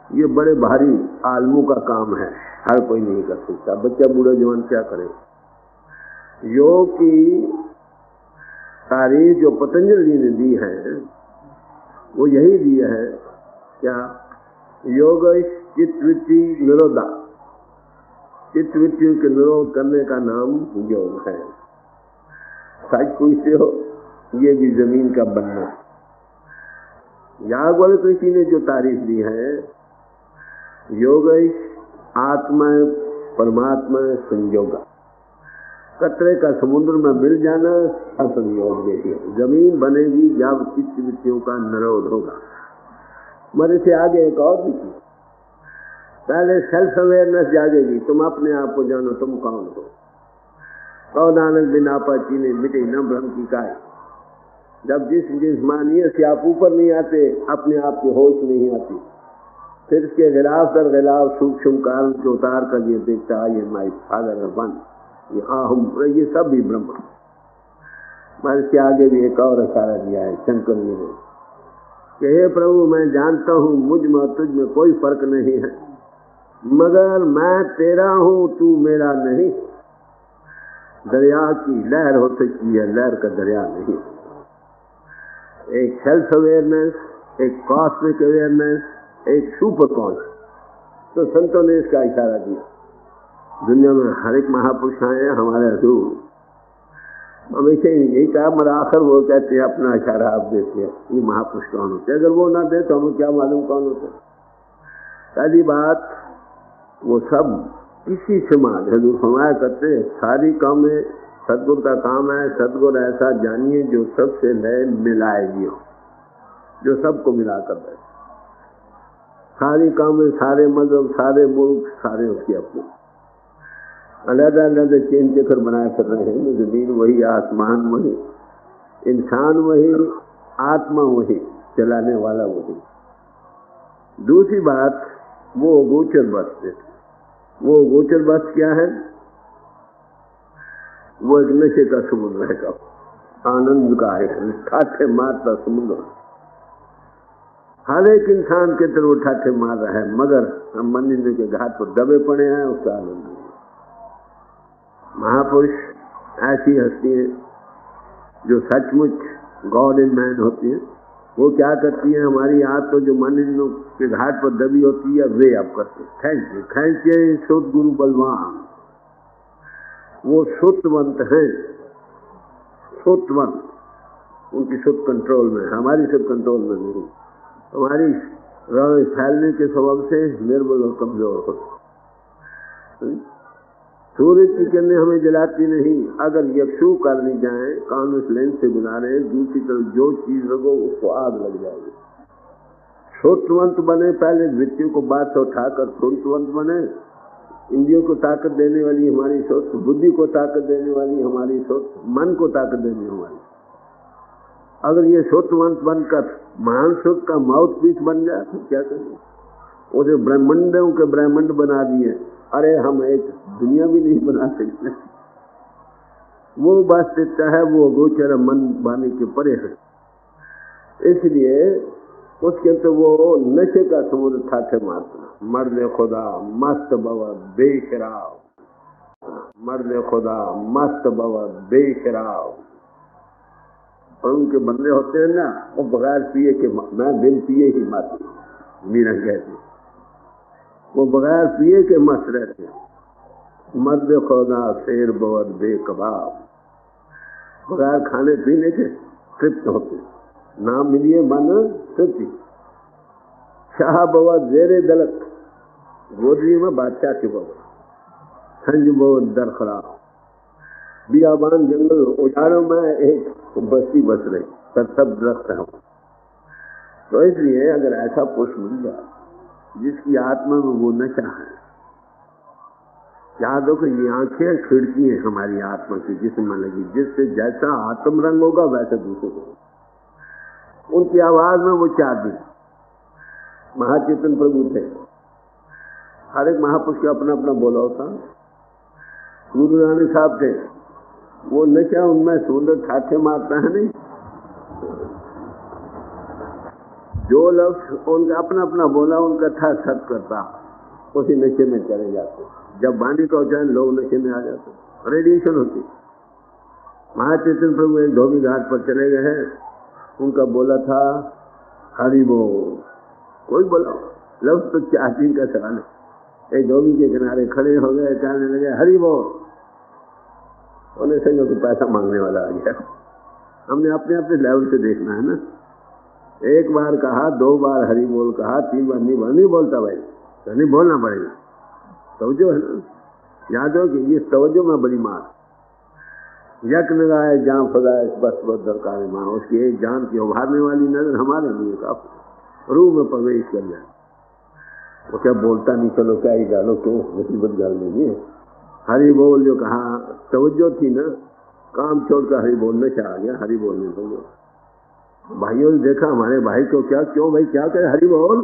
ये बड़े भारी आलमों का काम है, हर कोई नहीं कर सकता। बच्चा बूढ़ा जवान क्या करे। योग की तारीफ जो पतंजलि ने दी है, वो यही दी है, क्या? योग चित्तवृत्ति निरोधा, चित्तवृत्ति के निरोध करने का नाम योग है। सच पूछते हो, ये भी जमीन का बनना। याज्ञवल्क्य कृषि ने जो तारीफ दी है, योग आत्मा परमात्मा संयोग, कतरे का समुद्र में मिल जाना असल योग देखिए। जमीन बनेगी जब चित्तवृत्तियों का निरोध होगा। मरे से आगे एक और भी चीज, पहले सेल्फ अवेयरनेस जागेगी, तुम अपने आप को जानो तुम कौन हो। और नानक बिना पाची ने मिटे न भ्रम की काय। जब जिस मानिए से आप ऊपर नहीं आते, अपने आप की होश नहीं आती, फिर इसके खिलाफ दर खिलाफ सूक्ष्म कारण से उतार कर ये देखता है, ये माई फादर वन, ये अहम, ये सब भी ब्रह्म। मैं इसके आगे भी एक और इशारा दिया है शंकर जी ने कि हे प्रभु, मैं जानता हूं मुझ में तुझ में कोई फर्क नहीं है, मगर मैं तेरा हूं, तू मेरा नहीं। दरिया की लहर हो सकती है, लहर का दरिया नहीं। एक सेल्फ अवेयरनेस, एक कॉस्मिक अवेयरनेस, एक सुपर कॉन्शियस। तो संतों ने इसका इशारा दिया। दुनिया में हर एक महापुरुष आए हैं, हमारे हजूर हमेशा यही कहा, मगर आखिर वो कहते हैं अपना इशारा आप देते हैं, ये महापुरुष कौन होते हैं। अगर वो ना दे तो हमें क्या मालूम कौन होते हैं। पहली बात, वो सब किसी समाज हजूर फरमाया करते हैं, सारी कामें सदगुरु का काम है। सदगुरु ऐसा जानिए जो सबसे नए मिलाएगी हो, जो सबको मिलाकर दे। सारी कामें, सारे मजहब, सारे मुल्क, सारे उसके अपने अलग अलग चेन चक्कर बनाए कर रहे हैं। जमीन वही, आसमान वही, इंसान वही, आत्मा वही, चलाने वाला वही। दूसरी बात, वो गोचर बस। वो गोचर बस क्या है? वो एक नशे का समुद्र है, का आनंद का एक ठाठे मारता समुद्र। हर एक इंसान के तरफ वो ठाठे मार रहा है, मगर हम मंदिर के घाट पर दबे पड़े हैं, उसका आनंद नहीं। महापुरुष ऐसी हस्ती है जो सचमुच गॉड इन मैन होती है। वो क्या करती है? हमारी आत्मा जो मंदिरों के घाट पर दबी होती है, वे आप करते हैं। थैंक यू शुद्ध गुरु बलवान। वो सुतवंत हैं, सुतवंत, उनकी सुत कंट्रोल में, हमारी सुत कंट्रोल में नहीं। हमारी फैलने के सबब से निर्बल और कमजोर होते। सूर्य की किरणें हमें जलाती नहीं। अगर यक्षु करनी जाए, कानूस लेंस से बुला रहे, दूसरी तरफ जो चीज लगो उसको आग लग जाएगी। सुतवंत बने, पहले मृत्यु को बात उठाकर सुतवंत बने। इंद्रियों को ताकत देने वाली हमारी सोच, बुद्धि को ताकत देने वाली हमारी सोच, मन को ताकत देने हमारी। अगर ये सुतवंत बनकर महान सुख का माउथ पीस बन जाए तो क्या करें? उसे ब्रह्मांडों के ब्रह्मांड बना दिए। अरे हम एक दुनिया भी नहीं बना सकते। वो वास्तविकता है, वो गोचर मन बानी के परे है। इसलिए उसके तो वो नशे का समुद्र ठाठे मारता। मर्द खुदा मस्त बवा बेशराब, मर्द खुदा मस्त बवा बेशराब। और उनके बंदे होते हैं ना, वो बगैर पिए के, मैं बिन पिए ही मारती, मीरा कहती, वो बगैर पिए के मस्त रहते हैं। मर्द खुदा शेर बवद बेकबाब, बगैर खाने पीने के तृप्त होते, ना मिलिए मन तृप्ति। शाह बवद जेरे दलक, गोदरी में बादशाह के बवद, संज बवद दरखरा। बियाबान जंगल उजाड़ों में एक बस्ती बस रही, पर सब दरख्त है। तो इसलिए अगर ऐसा पुरुष मिल जाए जिसकी आत्मा में वो नशा है, याद हो कि ये आंखें खिड़की है हमारी आत्मा की, जिसमें लगी, जिससे जैसा आत्म रंग होगा वैसे दूसरे को। उनकी आवाज में वो चाहती। महाचेतन प्रभु थे, हर एक महापुरुष का अपना अपना बोला होता। गुरु रानी साहब थे, वो नशा उनमें सुंदर ठाठे मारता है नहीं। जो लफ्ज उनका अपना अपना बोला, उनका था सत करता, उसी नशे में चले जाते। जब वाणी का उच्चारण, लोग नशे में आ जाते, रेडिएशन होती। महाचेतन प्रभु एक धोबी घाट पर चले गए हैं, उनका बोला था हरि बोल। कोई बोला लफ्ज तो चाहती का सवाल है। एक धोबी के किनारे खड़े हो गए, कहने लगे हरि बोल। उन्हें समझो तो पैसा मांगने वाला आ गया। हमने अपने अपने लेवल से देखना है ना। एक बार कहा, दो बार हरि बोल कहा, तीन बार नहीं बोलता भाई, तो नहीं बोलना पड़ेगा। तवज्जो है ना, याद हो कि ये तवज्जो में बड़ी मार। यक लगाए जान फजाए बस बस दरकार माँ, उसकी एक जान की उभारने वाली नजर हमारे लिए काफी, रूह में प्रवेश कर जाए। वो क्या बोलता नहीं, चलो क्या ही डालो, क्यों मुसीबत डाल देंगे। हरि बोल जो कहा, तवज्जो थी ना, काम छोड़कर हरि बोलने से आ गया। हरि बोलने को भाइयों ने देखा, हमारे भाई को क्या, क्यों भाई क्या करे हरि बोल।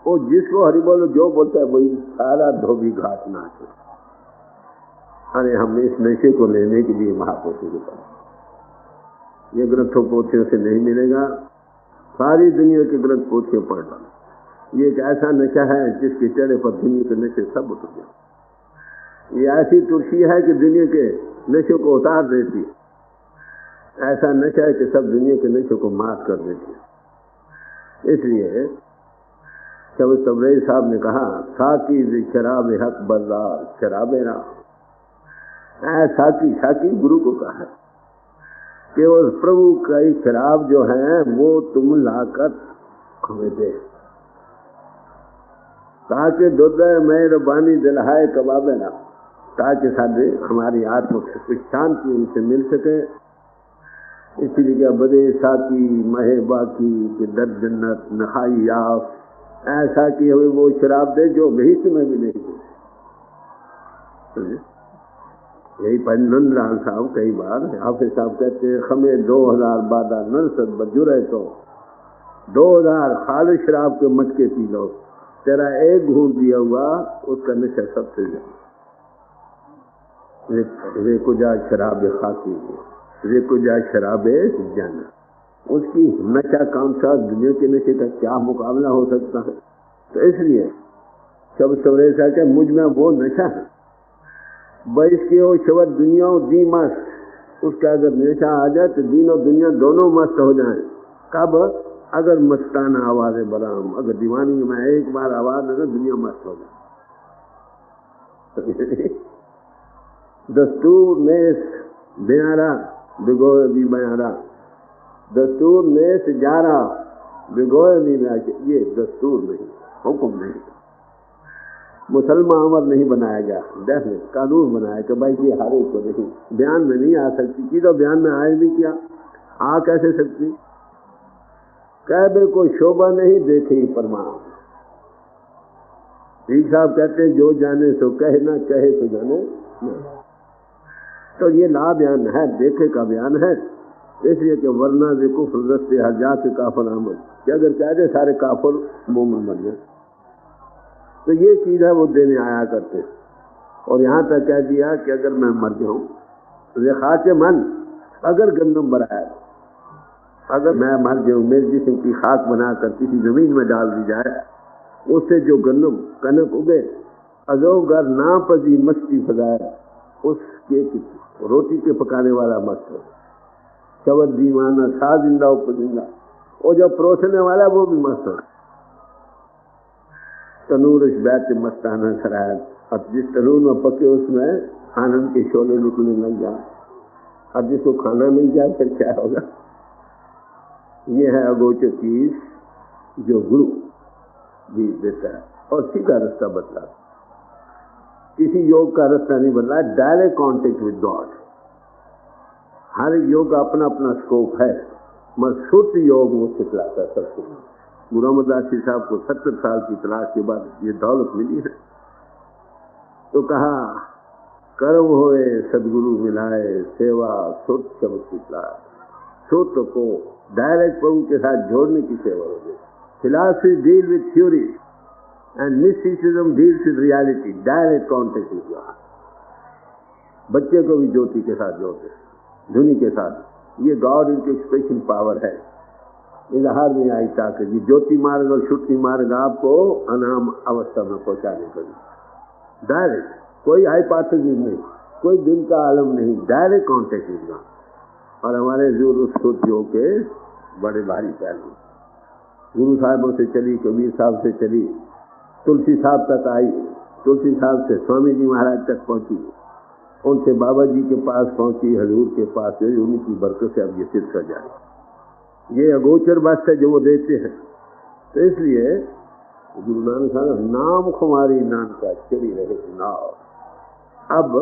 वो जिसको हरि बोल जो बोलता है वही सारा धोबी घाट नाच। अरे हमने इस नशे को लेने के लिए महापुरुषों के पास, ये ग्रंथों पोथियों से नहीं मिलेगा। सारी दुनिया के ग्रंथ पोथियों पढ़ डालो, ये एक ऐसा नशा है जिसके चेहरे पर दुनिया के नशे सब उतर जाए। ये ऐसी तुलसी है कि दुनिया के नशों को उतार देती है। ऐसा नशा है कि सब दुनिया के नशों को मात कर देती है। इसलिए शब्द तबरेज़ साहब ने कहा, साकी शराब हक बर्दार शराबे ना। साकी, साकी गुरु को कहा है कि उस प्रभु का शराब जो है वो तुम लाकर हमें दे, ताकि दुध मेहरबानी दिलहाए कबाबे ना, ताकि साढ़े हमारी आत्मा को कुछ शांति उनसे मिल सके। इसीलिए क्या बदे साकी महे बाकी कि दर जन्नत नखाई याफ, ऐसा कि हमें वो शराब दे जो भविष्य में भी नहीं दे। यही पंजन लाल साहब कई बार हाफिज साहब कहते हैं, हमें 2000 बादा नरसद बजुरे तो 2000 खाली शराब के मटके पी लो, तेरा एक घूंट दिया हुआ उसका नशा सबसे ज्यादा। रेकुजा शराब खाकी, रेकुजा शराब जाना, उसकी नशा कौन सा, दुनिया के नशे का क्या मुकाबला हो सकता है। तो इसलिए शब्द तबरेज़ साहब के मुझ में वो नशा है बैस के हो शब्द दुनिया दी मस्त, उसका अगर नशा आ जाए तो दीन और दुनिया दोनों मस्त हो जाए। कब? अगर मस्ताना आवाज़ बराम, अगर दीवानी में एक बार आवाज है तो दुनिया मस्त हो जाए। दस्तूर नेस बेहारा बिगोए भी बयारा, दस्तूर नेस जारा बिगोए नहीं रहा, ये दस्तूर नहीं, हुक्म नहीं। मुसलमान अमर नहीं बनाया गया, डेफिनेट कानून बनाया कि भाई ये हारे को नहीं, बयान में नहीं आ सकती चीज, तो बयान में आए भी क्या, आ कैसे सकती। कहबे को शोभा नहीं देखे परमाम। ठीक साहब कहते हैं जो जाने सो कहे, ना कहे तो जाने ना। तो ये ला बयान है, देखे का बयान है। इसलिए कि वरना जे कुफ्र रस्ते हजा के काफर आमद, कि अगर कह दे सारे काफर मोमिन बन जाए, तो ये चीज है वो देने आया करते। और यहाँ तक कह दिया कि अगर मैं मर जाऊं, रेखा के मन अगर गंदम बराया, अगर मैं मर जाऊं, मेरे जिस्म की खाक बनाकर किसी जमीन में डाल दी जाए, उससे जो गंदम कनक उगे, अजोगर ना पजी मस्ती फजाए, उसके रोटी के पकाने वाला मस्त हो, शब्द दीवाना सा जिंदा उपजिंदा, और जब परोसने वाला वो भी मस्त हो। तनूर इस बैत मस्ताना सराय, अब जिस तनूर में पके उसमें आनंद के शोले निकलने लग जाए, अब जिसको खाना मिल जाए फिर क्या होगा। ये है अगोचर चीज जो गुरु भी देता है और सीधा रास्ता बतला। किसी योग का रास्ता नहीं बदला, डायरेक्ट कांटेक्ट विद गॉड। हर योग का अपना अपना स्कोप है, मगर शुद्ध योग वो सिखलाता है सबको। गुरु अमरदास जी साहब को 70 साल की तलाश के बाद ये दौलत मिली है, तो कहा कर्म होए सदगुरु मिलाए, सेवा शुद्ध शब्द सिखलाए। शुद्ध को डायरेक्ट प्रभु के साथ जोड़ने की सेवा हो गई। Philosophy deal with theory and mysticism deals with reality, direct contact with God. बच्चे को भी ज्योति के साथ जोड़ते, धुनी के साथ। ये गॉड इनकी एक्सप्रेशन पावर है, इजहार में आई ताकत। ये ज्योति मार्ग और श्रुति मार्ग आपको अनाम अवस्था में पहुंचाने का डायरेक्ट, कोई हाइपोथेसिस नहीं, कोई दिन का आलम नहीं, डायरेक्ट कॉन्टेक्ट विद गॉड। और हमारे शुद्धियों के बड़े भारी पहलू, गुरु साहबों से चली, कबीर साहब से चली, तुलसी साहब तक आई, तुलसी साहब से स्वामी जी महाराज तक पहुंची, उनसे बाबा जी के पास पहुंची, हजूर के पास, उन्हीं की बरकत से अब ये सिलसिला जारी। ये अगोचर बात है जो वो देते हैं। तो इसलिए गुरु नानक साहब नाम खुमारी नाम का चली रहे नाव। अब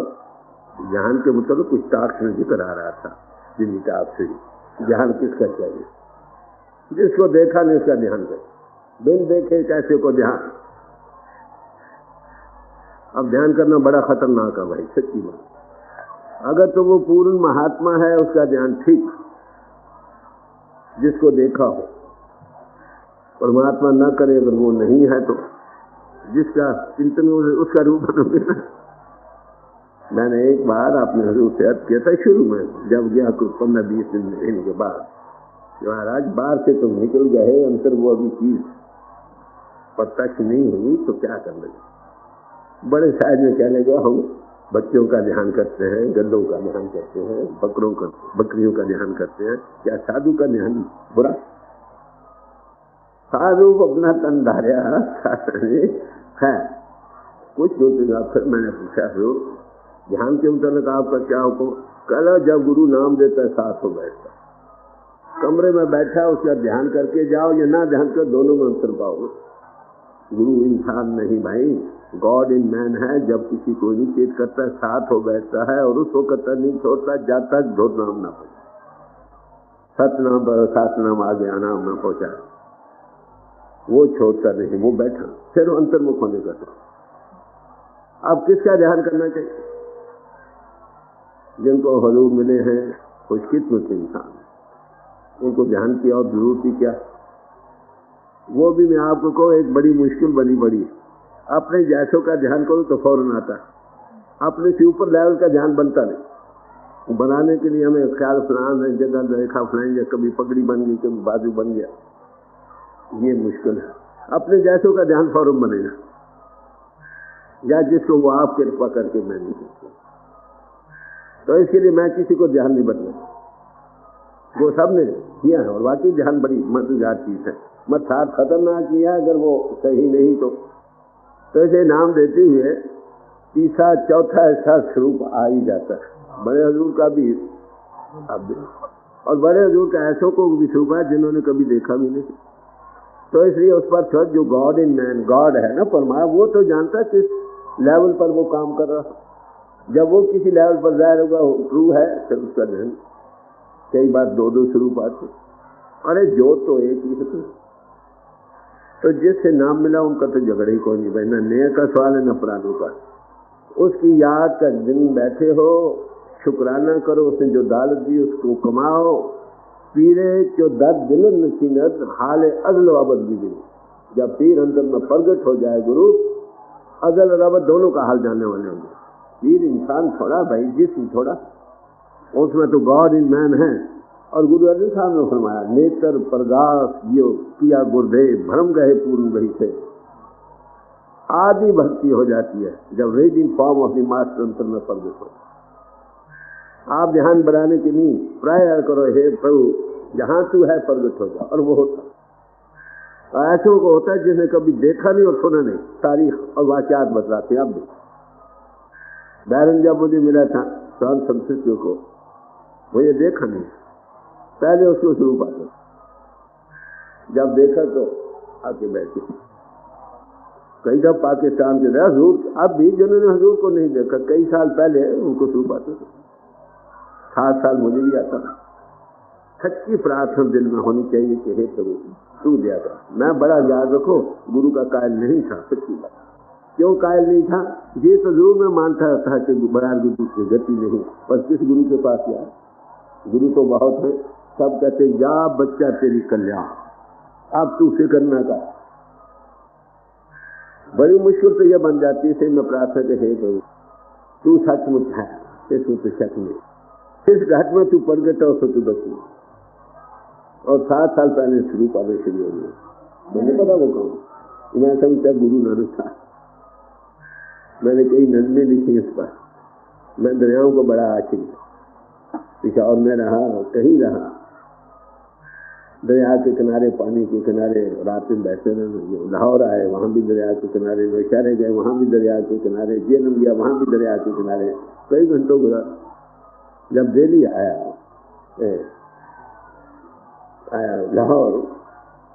जहान के मुताबिक कुछ टास्क में जिक्र आ रहा था दिल्ली टाप से, ध्यान किसका चाहिए, जिसको देखा नहीं उसका ध्यान कर, बिन देखे कैसे को ध्यान। अब ध्यान करना बड़ा खतरनाक है भाई, सच्ची बात। अगर तो वो पूर्ण महात्मा है उसका ध्यान ठीक, जिसको देखा हो। परमात्मा न करे अगर वो नहीं है तो जिसका चिंतन हो उसका रूप बनोगे। मैंने एक बार अपने हजूर से अर्ज किया था शुरू में, जब गया कुछ 15-20 दिन रहने के बाद, महाराज बाहर से तो निकल गए अंतर वो अभी चीज प्रत्यक्ष नहीं हुई तो क्या कर लेंगे। बड़े शायद में क्या लेगा, हम बच्चों का ध्यान करते हैं, गड्ढों का ध्यान करते हैं, बकरियों का ध्यान करते हैं, क्या साधु का ध्यान बुरा? साधु अपना तन धार्या है। कुछ दो तीन फिर मैंने पूछा ध्यान के मुताबिक आपका क्या हुक्म? कल जब गुरु नाम देता है साथ हो बैठता, कमरे में बैठा उसका ध्यान करके जाओ या ना ध्यान कर, दोनों में अंतर पाओगे। गुरु इंसान नहीं भाई, गॉड इन मैन है। जब किसी को इनिशिएट करता है साथ हो बैठता है और उस वक्त नहीं छोड़ता जब तक धो नाम ना पहुंचे, सतनाम पर सात नाम आ गया नाम ना पहुंचा, वो छोड़ता नहीं, वो बैठा फिर अंतर्मुख होने का। अब किसका ध्यान करना चाहिए? जिनको हुजूर मिले हैं खुशकिस्मत इंसान, उनको ध्यान की और जरूरत ही क्या। वो भी मैं आपको कहूँ एक बड़ी मुश्किल बनी पड़ी है। अपने जैसों का ध्यान करो तो फौरन आता है, अपने से ऊपर लेवल का ध्यान बनता नहीं। बनाने के लिए हमें ख्याल फलान जगह रेखा फलाएंगे, कभी पगड़ी बन गई, कभी बाजू बन गया, ये मुश्किल है। अपने जैसों का ध्यान फौरन बनेगा, या जिसको वो आप कृपा करके मैं नहीं सकता। तो इसके लिए मैं किसी को ध्यान नहीं बदलूंगा, वो सब ने किया है और वाकई ध्यान बड़ी मददगार चीज है। मत खतरनाक किया अगर वो सही नहीं तो ऐसे नाम देते हुए तीसरा चौथा ऐसा स्वरूप आ ही जाता है। बड़े हजूर का भी अब, और बड़े हजूर का ऐसों को भी स्वरूप है जिन्होंने कभी देखा भी नहीं। तो इसलिए उस पर छोड़, जो गॉड इन मैन, गॉड है ना परमात्मा, वो तो जानता है किस लेवल पर वो काम कर रहा। जब वो किसी लेवल पर जाहिर होगा ट्रू है, फिर उसका ध्यान कई बार दो दो स्वरूप आते। अरे जो तो एक ही है। तो जिससे नाम मिला उनका तो झगड़े ही कोई नहीं भाई, ना नया का सवाल है न अपराधों का। उसकी याद का दिन बैठे हो, शुक्राना करो, उसने जो दौलत दी उसको कमाओ। पीरे जो दर्द दिल नसीनत हाल अगलो अबद भी दिल। जब पीर अंदर में प्रगट हो जाए गुरु, अगल और अबद दोनों का हाल जानने वाले होंगे। पीर इंसान थोड़ा भाई, जिसम थोड़ा, उसमें तो गॉड इन मैन है। और गुरु अर्जुन साहब ने फरमाया, नेत्र प्रगास यो किया गुरुदेव, भ्रम गए पूर्ण वही से। आदि भक्ति हो जाती है जब radiant form of the master अंतर में प्रगट हो। आप ध्यान बढ़ाने के लिए प्रायर करो, हे प्रभु जहां तू है प्रगट हो जा, और वो होता। ऐसों को होता है जिसने कभी देखा नहीं और सुना नहीं, तारीख और वाकयात बतलाते। अब बैरन जब मुझे मिला था स्वामी संस्कृतियों को, वो ये देखा नहीं, पहले उसको स्वरूप आता, जब देखा तो आके बैठे। कई जब पाकिस्तान के हजूर, अब भी जिन्होंने हजूर को नहीं देखा कई साल पहले उनको स्वरूप आता था। 7 साल मुझे भी आता था। सच्ची प्रार्थना दिल में होनी चाहिए कि हे प्रभु तू दिया था। मैं बड़ा याद रखो, गुरु का कायल नहीं था, सच्ची बात। क्यों कायल नहीं था? ये तो जरूर मैं मानता था कि बड़ा गुरु की गति नहीं, पर किस गुरु के पास गया? गुरु तो बहुत है, सब कहते जा बच्चा तेरी कल्याण, अब तू फिक्र न कर। बड़ी मुश्किल तो यह बन जाती है, मैं प्रार्थना के हे प्रभु तू सचमुच है, इसमें तो शक नहीं, इस घाट में तू प्रगट हो तो तू बची। और 7 साल पहले शुरू पाने शुरू हो गया, मैंने पता वो कौन, मैं समझता गुरु नानक था। मैंने कई नज़में लिखी इस पर, मैं दरियाओं को बड़ा आशिक पिशावर में रहा, कहीं रहा, दरिया के किनारे, पानी के किनारे रात में बैठे रहे। लाहौर आए, वहाँ भी दरिया के किनारे, नौशहरे गए, वहाँ भी दरिया के किनारे, जेलम गया, वहाँ भी दरिया के किनारे, कई घंटों गुजरा। जब दिल्ली आया लाहौर,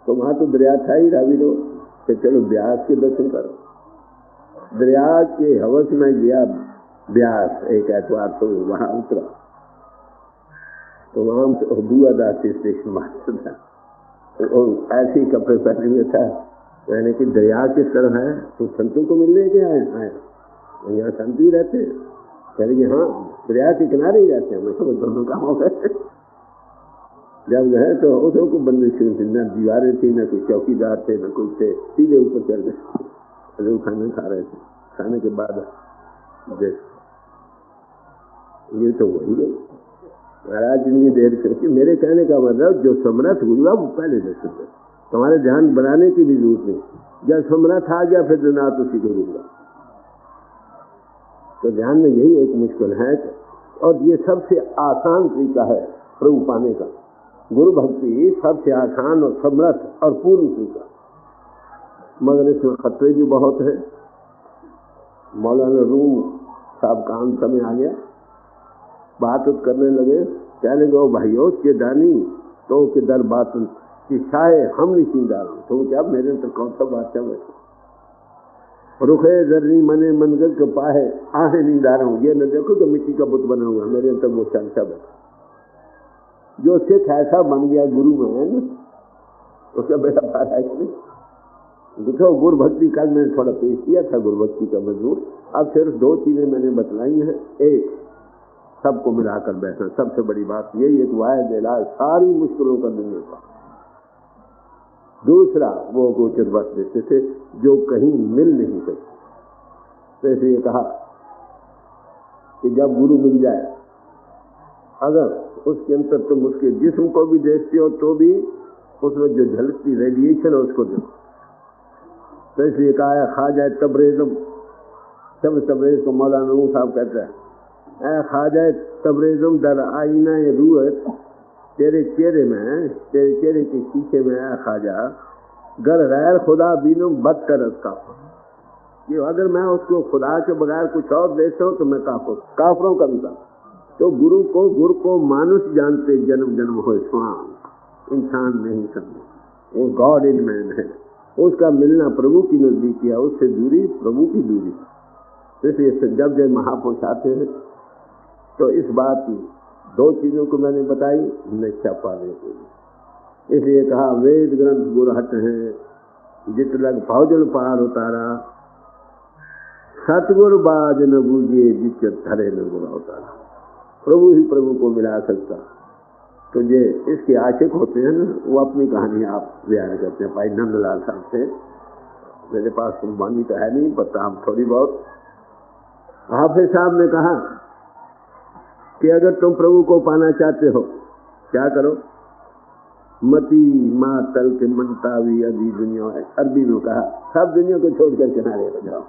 तो वहाँ तो दरिया था ही, रावी रोड, तो चलो ब्यास के दर्शन करो। दरिया के हवस में गया ब्यास, एक एतवार तो वहाँ उतरा, तो वहाँ बुआ दासी स्टेशन मास्टर था, और ऐसे ही कपड़े पहने हुए था। मैंने कि दरिया किस तरह है, तो संतों को मिलने के आए, यहाँ संत ही रहते हैं। कह रही हाँ दरिया के किनारे ही रहते हैं। मैं समझ दोनों काम हो गए। जब गए तो उसों को बंदिश थी, न दीवारें थी, न कोई चौकीदार थे, न कोई थे, सीधे ऊपर चढ़ गए। खाना खा रहे थे, खाने के बाद ये तो वही है महाराज, जितनी देर करके मेरे कहने का मतलब जो समर्थ हुआ वो पहले दर्शन है, तुम्हारे ध्यान बनाने की भी जरूरत नहीं। जब समर्थ आ गया फिर दिनात उसी को दूंगा। तो ध्यान में यही एक मुश्किल है, और ये सबसे आसान तरीका है प्रभु पाने का। गुरु भक्ति सबसे आसान और समर्थ और पूर्ण तरीका, मगर इसमें खतरे भी बहुत है। मौलाना रूम साहब का अंत समय आ गया, बात करने लगे, कहने गो भाइयों के दानी तो के दर बात कि शायद हम नहीं सीधा रहा तो क्या मेरे तो कौन सा बात चल रही रुखे जर्नी मने मनगर के पाए आहे नहीं डाल रहा हूँ। ये न देखो तो मिट्टी का बुत बना हुआ मेरे अंदर वो चलता बैठा। जो सिख ऐसा बन गया गुरु में है ना, उसका बेटा पार है कि नहीं। देखो गुरु भक्ति कल मैंने थोड़ा पेश किया था, गुरु भक्ति का मजबूर। अब सिर्फ दो चीजें मैंने बतलाई हैं। एक, सबको मिलाकर बैठना, सबसे बड़ी बात यही एक वायद इलाज सारी मुश्किलों का दुनिया का। दूसरा, वो गोचर वक्त देते थे जो कहीं मिल नहीं सकते। तो ऐसे ये कहा कि जब गुरु मिल जाए, अगर उसके अंदर तुम उसके जिस्म को भी देखते हो तो भी उसमें जो झलकती रेडिएशन है उसको देखो। तो इसलिए कहा ख्वाजा तबरेज़म, सब तबरेज़ को मौलाना साहब कहता है, ख्वाजा तबरेज़म दर आईना रूह तेरे चेहरे में, तेरे चेहरे के शीशे में है ख्वाजा, गर गैर खुदा बीनो बदतर काफिर। ये अगर मैं उसको खुदा के बगैर कुछ और देखता हूँ तो मैं काफिरों का भी काफिर। तो गुरु को मानुष जानते जन्म जन्म हो स्वाम, इंसान नहीं समझे, वो गॉड इन मैन है। उसका मिलना प्रभु की नजदीक है, उससे दूरी प्रभु की दूरी। इसलिए जब जब महापुरुष आते हैं तो इस बात की दो चीजों को मैंने बताई निष्ठा पाने के लिए। इसलिए कहा वेद ग्रंथ गुरहट हैं, जित लग भौजन पार उतारा, सतगुरु बाज न बूझे जित धरे न गुरा उतारा। प्रभु ही प्रभु को मिला सकता। तो ये इसके आशिक होते हैं ना, वो अपनी कहानी आप बयान करते हैं। भाई नंदलाल साहब से, मेरे पास कुर्बानी तो है नहीं, पता हम थोड़ी बहुत। हाफिज साहब ने कहा कि अगर तुम प्रभु को पाना चाहते हो क्या करो, मती माँ तल के मनतावी अभी दुनिया है। अरबी में कहा सब दुनिया को छोड़कर किनारे हो जाओ।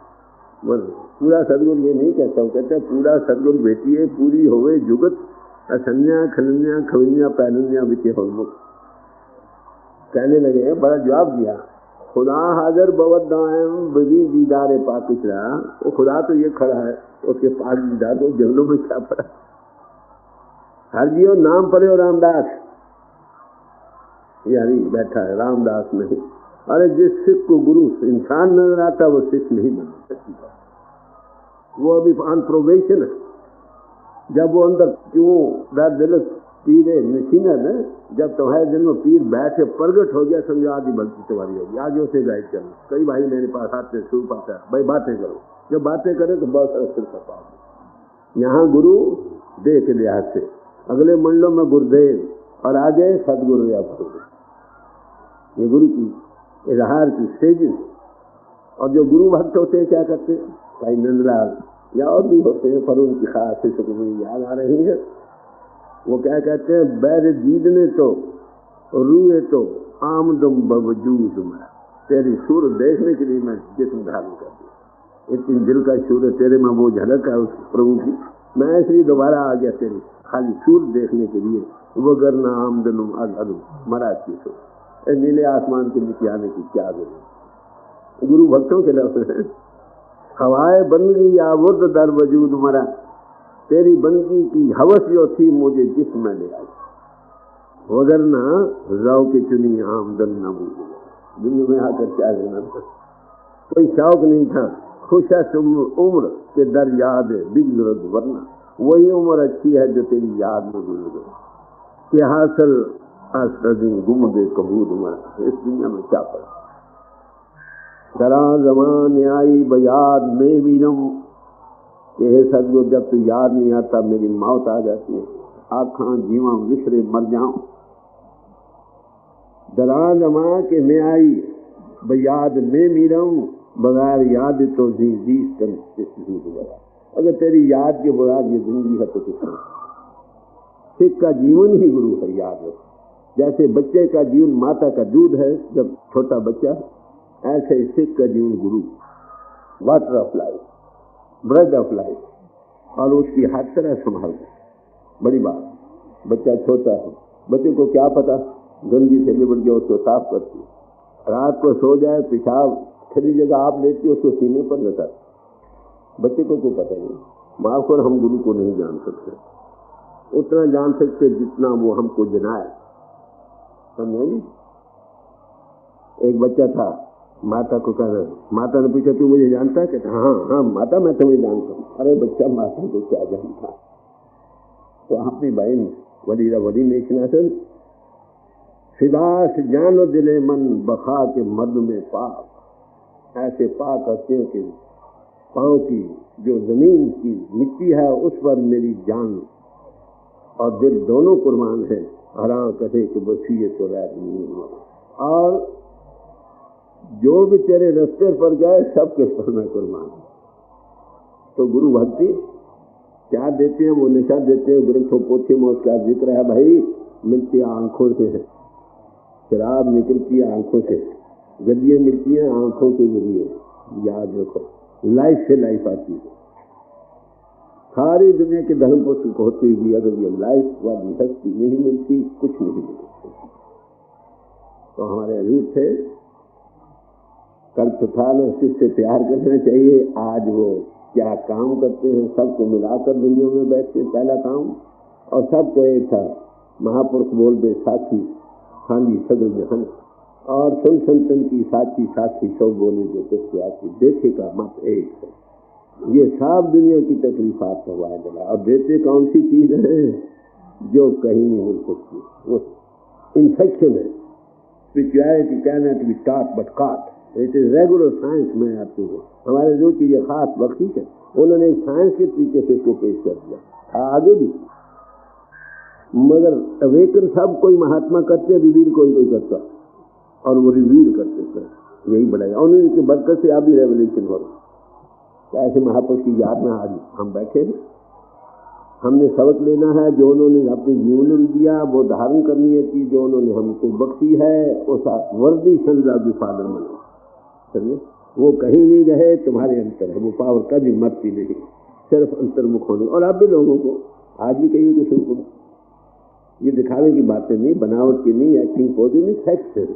पूरा सदगुरु ये नहीं कहता हूँ, कहते पूरा सदगुरु बेटी है, पूरी होवे जुगत असन्या खलन्या खवन्या पैनन्या विचे होमुख। कहने लगे, बड़ा जवाब दिया, खुदा हाजर बवदायम बवी दीदारे पाकिशरा। वो खुदा तो ये खड़ा है, उसके पाक दीदार तो जंगलों में क्या पड़ा। हर जियो नाम पड़े हो रामदास, यानी बैठा है रामदास नहीं। अरे जिस सिख को गुरु इंसान नजर आता वो सिख नहीं बन सकती, वो अभी ऑन प्रोबेशन है। जब वो अंदर क्यों दर दिल पीरे नशीना है, जब तुम्हारे दिल में पीर बैठे प्रगट हो गया, समझो आदि बल्कि तुम्हारी होगी। आगे उसे गाइड करना। कई भाई मेरे पास आते शुरू पाता है, भाई बातें करो। जब बातें करें तो बहुत सारा सिर पाओगे। यहाँ गुरु देह के लिहाज से, अगले मंडलों में गुरुदेव और आगे सदगुरु या गुरु। ये गुरु की इजहार की स्टेजेस। और जो गुरु भक्त होते हैं क्या करते हैं, भाई नंदलाल या और भी होते हैं, पर उनकी खास मुझे याद आ रही है। वो क्या कहते हैं, बैर जीदने तो रूए तो आमदम बवजूद में, तेरी सूरत देखने के लिए मैं जिस्म धारण कर दिया। इतनी दिल का सूरत तेरे में वो झलक है उस प्रभु की, मैं इसलिए दोबारा आ गया तेरी खाली सूरत देखने के लिए। वगरना आमदनुम अगलू मरा चीजों, नीले आसमान के नीचे आने की क्या जरूरत। गुरु भक्तों के लफ्ज़ हैं, हवाए बंदगी या वुर्द दर वजूद मरा, तेरी बंदगी की हवस जो थी मुझे जिस्म में ले आई। वगरना रौ की चुनी आमदन न भूल, दुनिया में आकर क्या लेना था, कोई शौक नहीं था। खुश है उम्र के दर याद बिगड़, वरना वही उम्र अच्छी है जो तेरी याद में गुजर गई। कि हासिल असदी गुम दे कबूल उम्र, इस दुनिया में क्या पड़ा। दरा जमान आई बयाद में वीरम, ये सदगुरु जब तू याद नहीं आता मेरी मौत आ जाती है। आँखां जीवा विसरे मर जाऊं। दरा जमा के मैं आई बयाद में मीरम, बगैर याद तो जी कर। अगर तेरी याद के बगैर ये जिंदगी है तो कितना। सिख का जीवन ही गुरु है, याद रखो। जैसे बच्चे का जीवन माता का दूध है, जब छोटा बच्चा ऐसे ही सिख का जीवन गुरु, water of life, bread of life, और उसकी हर तरह संभाल। बड़ी बात, बच्चा छोटा है, बच्चे को क्या पता, गंदगी से लिपट गया उसको साफ करती, रात को सो जाए पेशाब खड़ी जगह आप लेती हो उसको सीने पर लगा, बच्चे को कोई पता नहीं। माफ कर, हम गुरु को नहीं जान सकते, उतना जान सकते जितना वो हमको जनाए, समझे। एक बच्चा था, माता को कह रहा, माता ने पूछा तू मुझे जानता है? कहता हाँ हाँ माता मैं तुम्हें जानता हूँ। अरे बच्चा माता को क्या जानता। तो अपनी बहन वडी मेचनासन, फिदास जानो दिले मन बखा के मर्द में पाक, ऐसे पाक हस्तियों के पाँव की जो जमीन की मिट्टी है उस पर मेरी जान और दिल दोनों कुर्बान है। हरा कहे कि बसिए तो रैत नहीं, और जो भी तेरे रास्ते पर गए सबके पर मैं कुर्बान। तो गुरु भक्ति क्या देते हैं? वो निशा देते हैं, ग्रंथों पोथी में उसका जिक्र है भाई, मिलती आंखों से है, शराब निकलती है आंखों से, गलियां मिलती हैं आंखों के जरिए, याद रखो। लाइफ से लाइफ आती है, सारी दुनिया के धर्म पुस्तक होती हुई अगर ये लाइफ वाली हस्ती नहीं मिलती, कुछ नहीं मिलती। तो हमारे अजीब थे कल था न, किससे प्यार करना चाहिए। आज वो क्या काम करते हैं, सबको मिलाकर दुनिया में बैठते, पहला काम, और सबको एक था महापुरुष बोल दे साथी खाली सदर जहन, और संत संतन की साथी साथी सब बोले जो देखी देखे का मत एक है। ये सब दुनिया की तकलीफात करवाए डला, और देते कौन सी चीज है जो कहीं नहीं मिल सकती, वो इन्फेक्शन है। Spirituality can not be taught but caught, it is regular science में आती है। हमारे जो की ये खास बख्शी है, उन्होंने साइंस के तरीके से इसको पेश कर दिया, आगे भी। मगर अवेकन सब कोई महात्मा करते, रिवील कोई करता, और वो रिवील करते थे, यही बढ़ाया। और उनकी बरकत से अभी रेवल्यूशन हो रहा। ऐसे महापुरुष की याद में आज हम बैठे हैं, हमने सबक लेना है जो उन्होंने अपने जीवन में दिया, वो धारण करनी है चीज जो उन्होंने हमको बख्शी है, उस वर्दी संजा भी फादर बने। समझे, वो कहीं नहीं रहे, तुम्हारे अंतर है, वो पावर कभी मरती नहीं, सिर्फ अंतर्मुख होने। और आप भी लोगों को आज भी कहीं कुछ, ये दिखावे की बातें नहीं, बनावट की नहीं, एक्टिंग पोजिंग नहीं, फैक्ट है।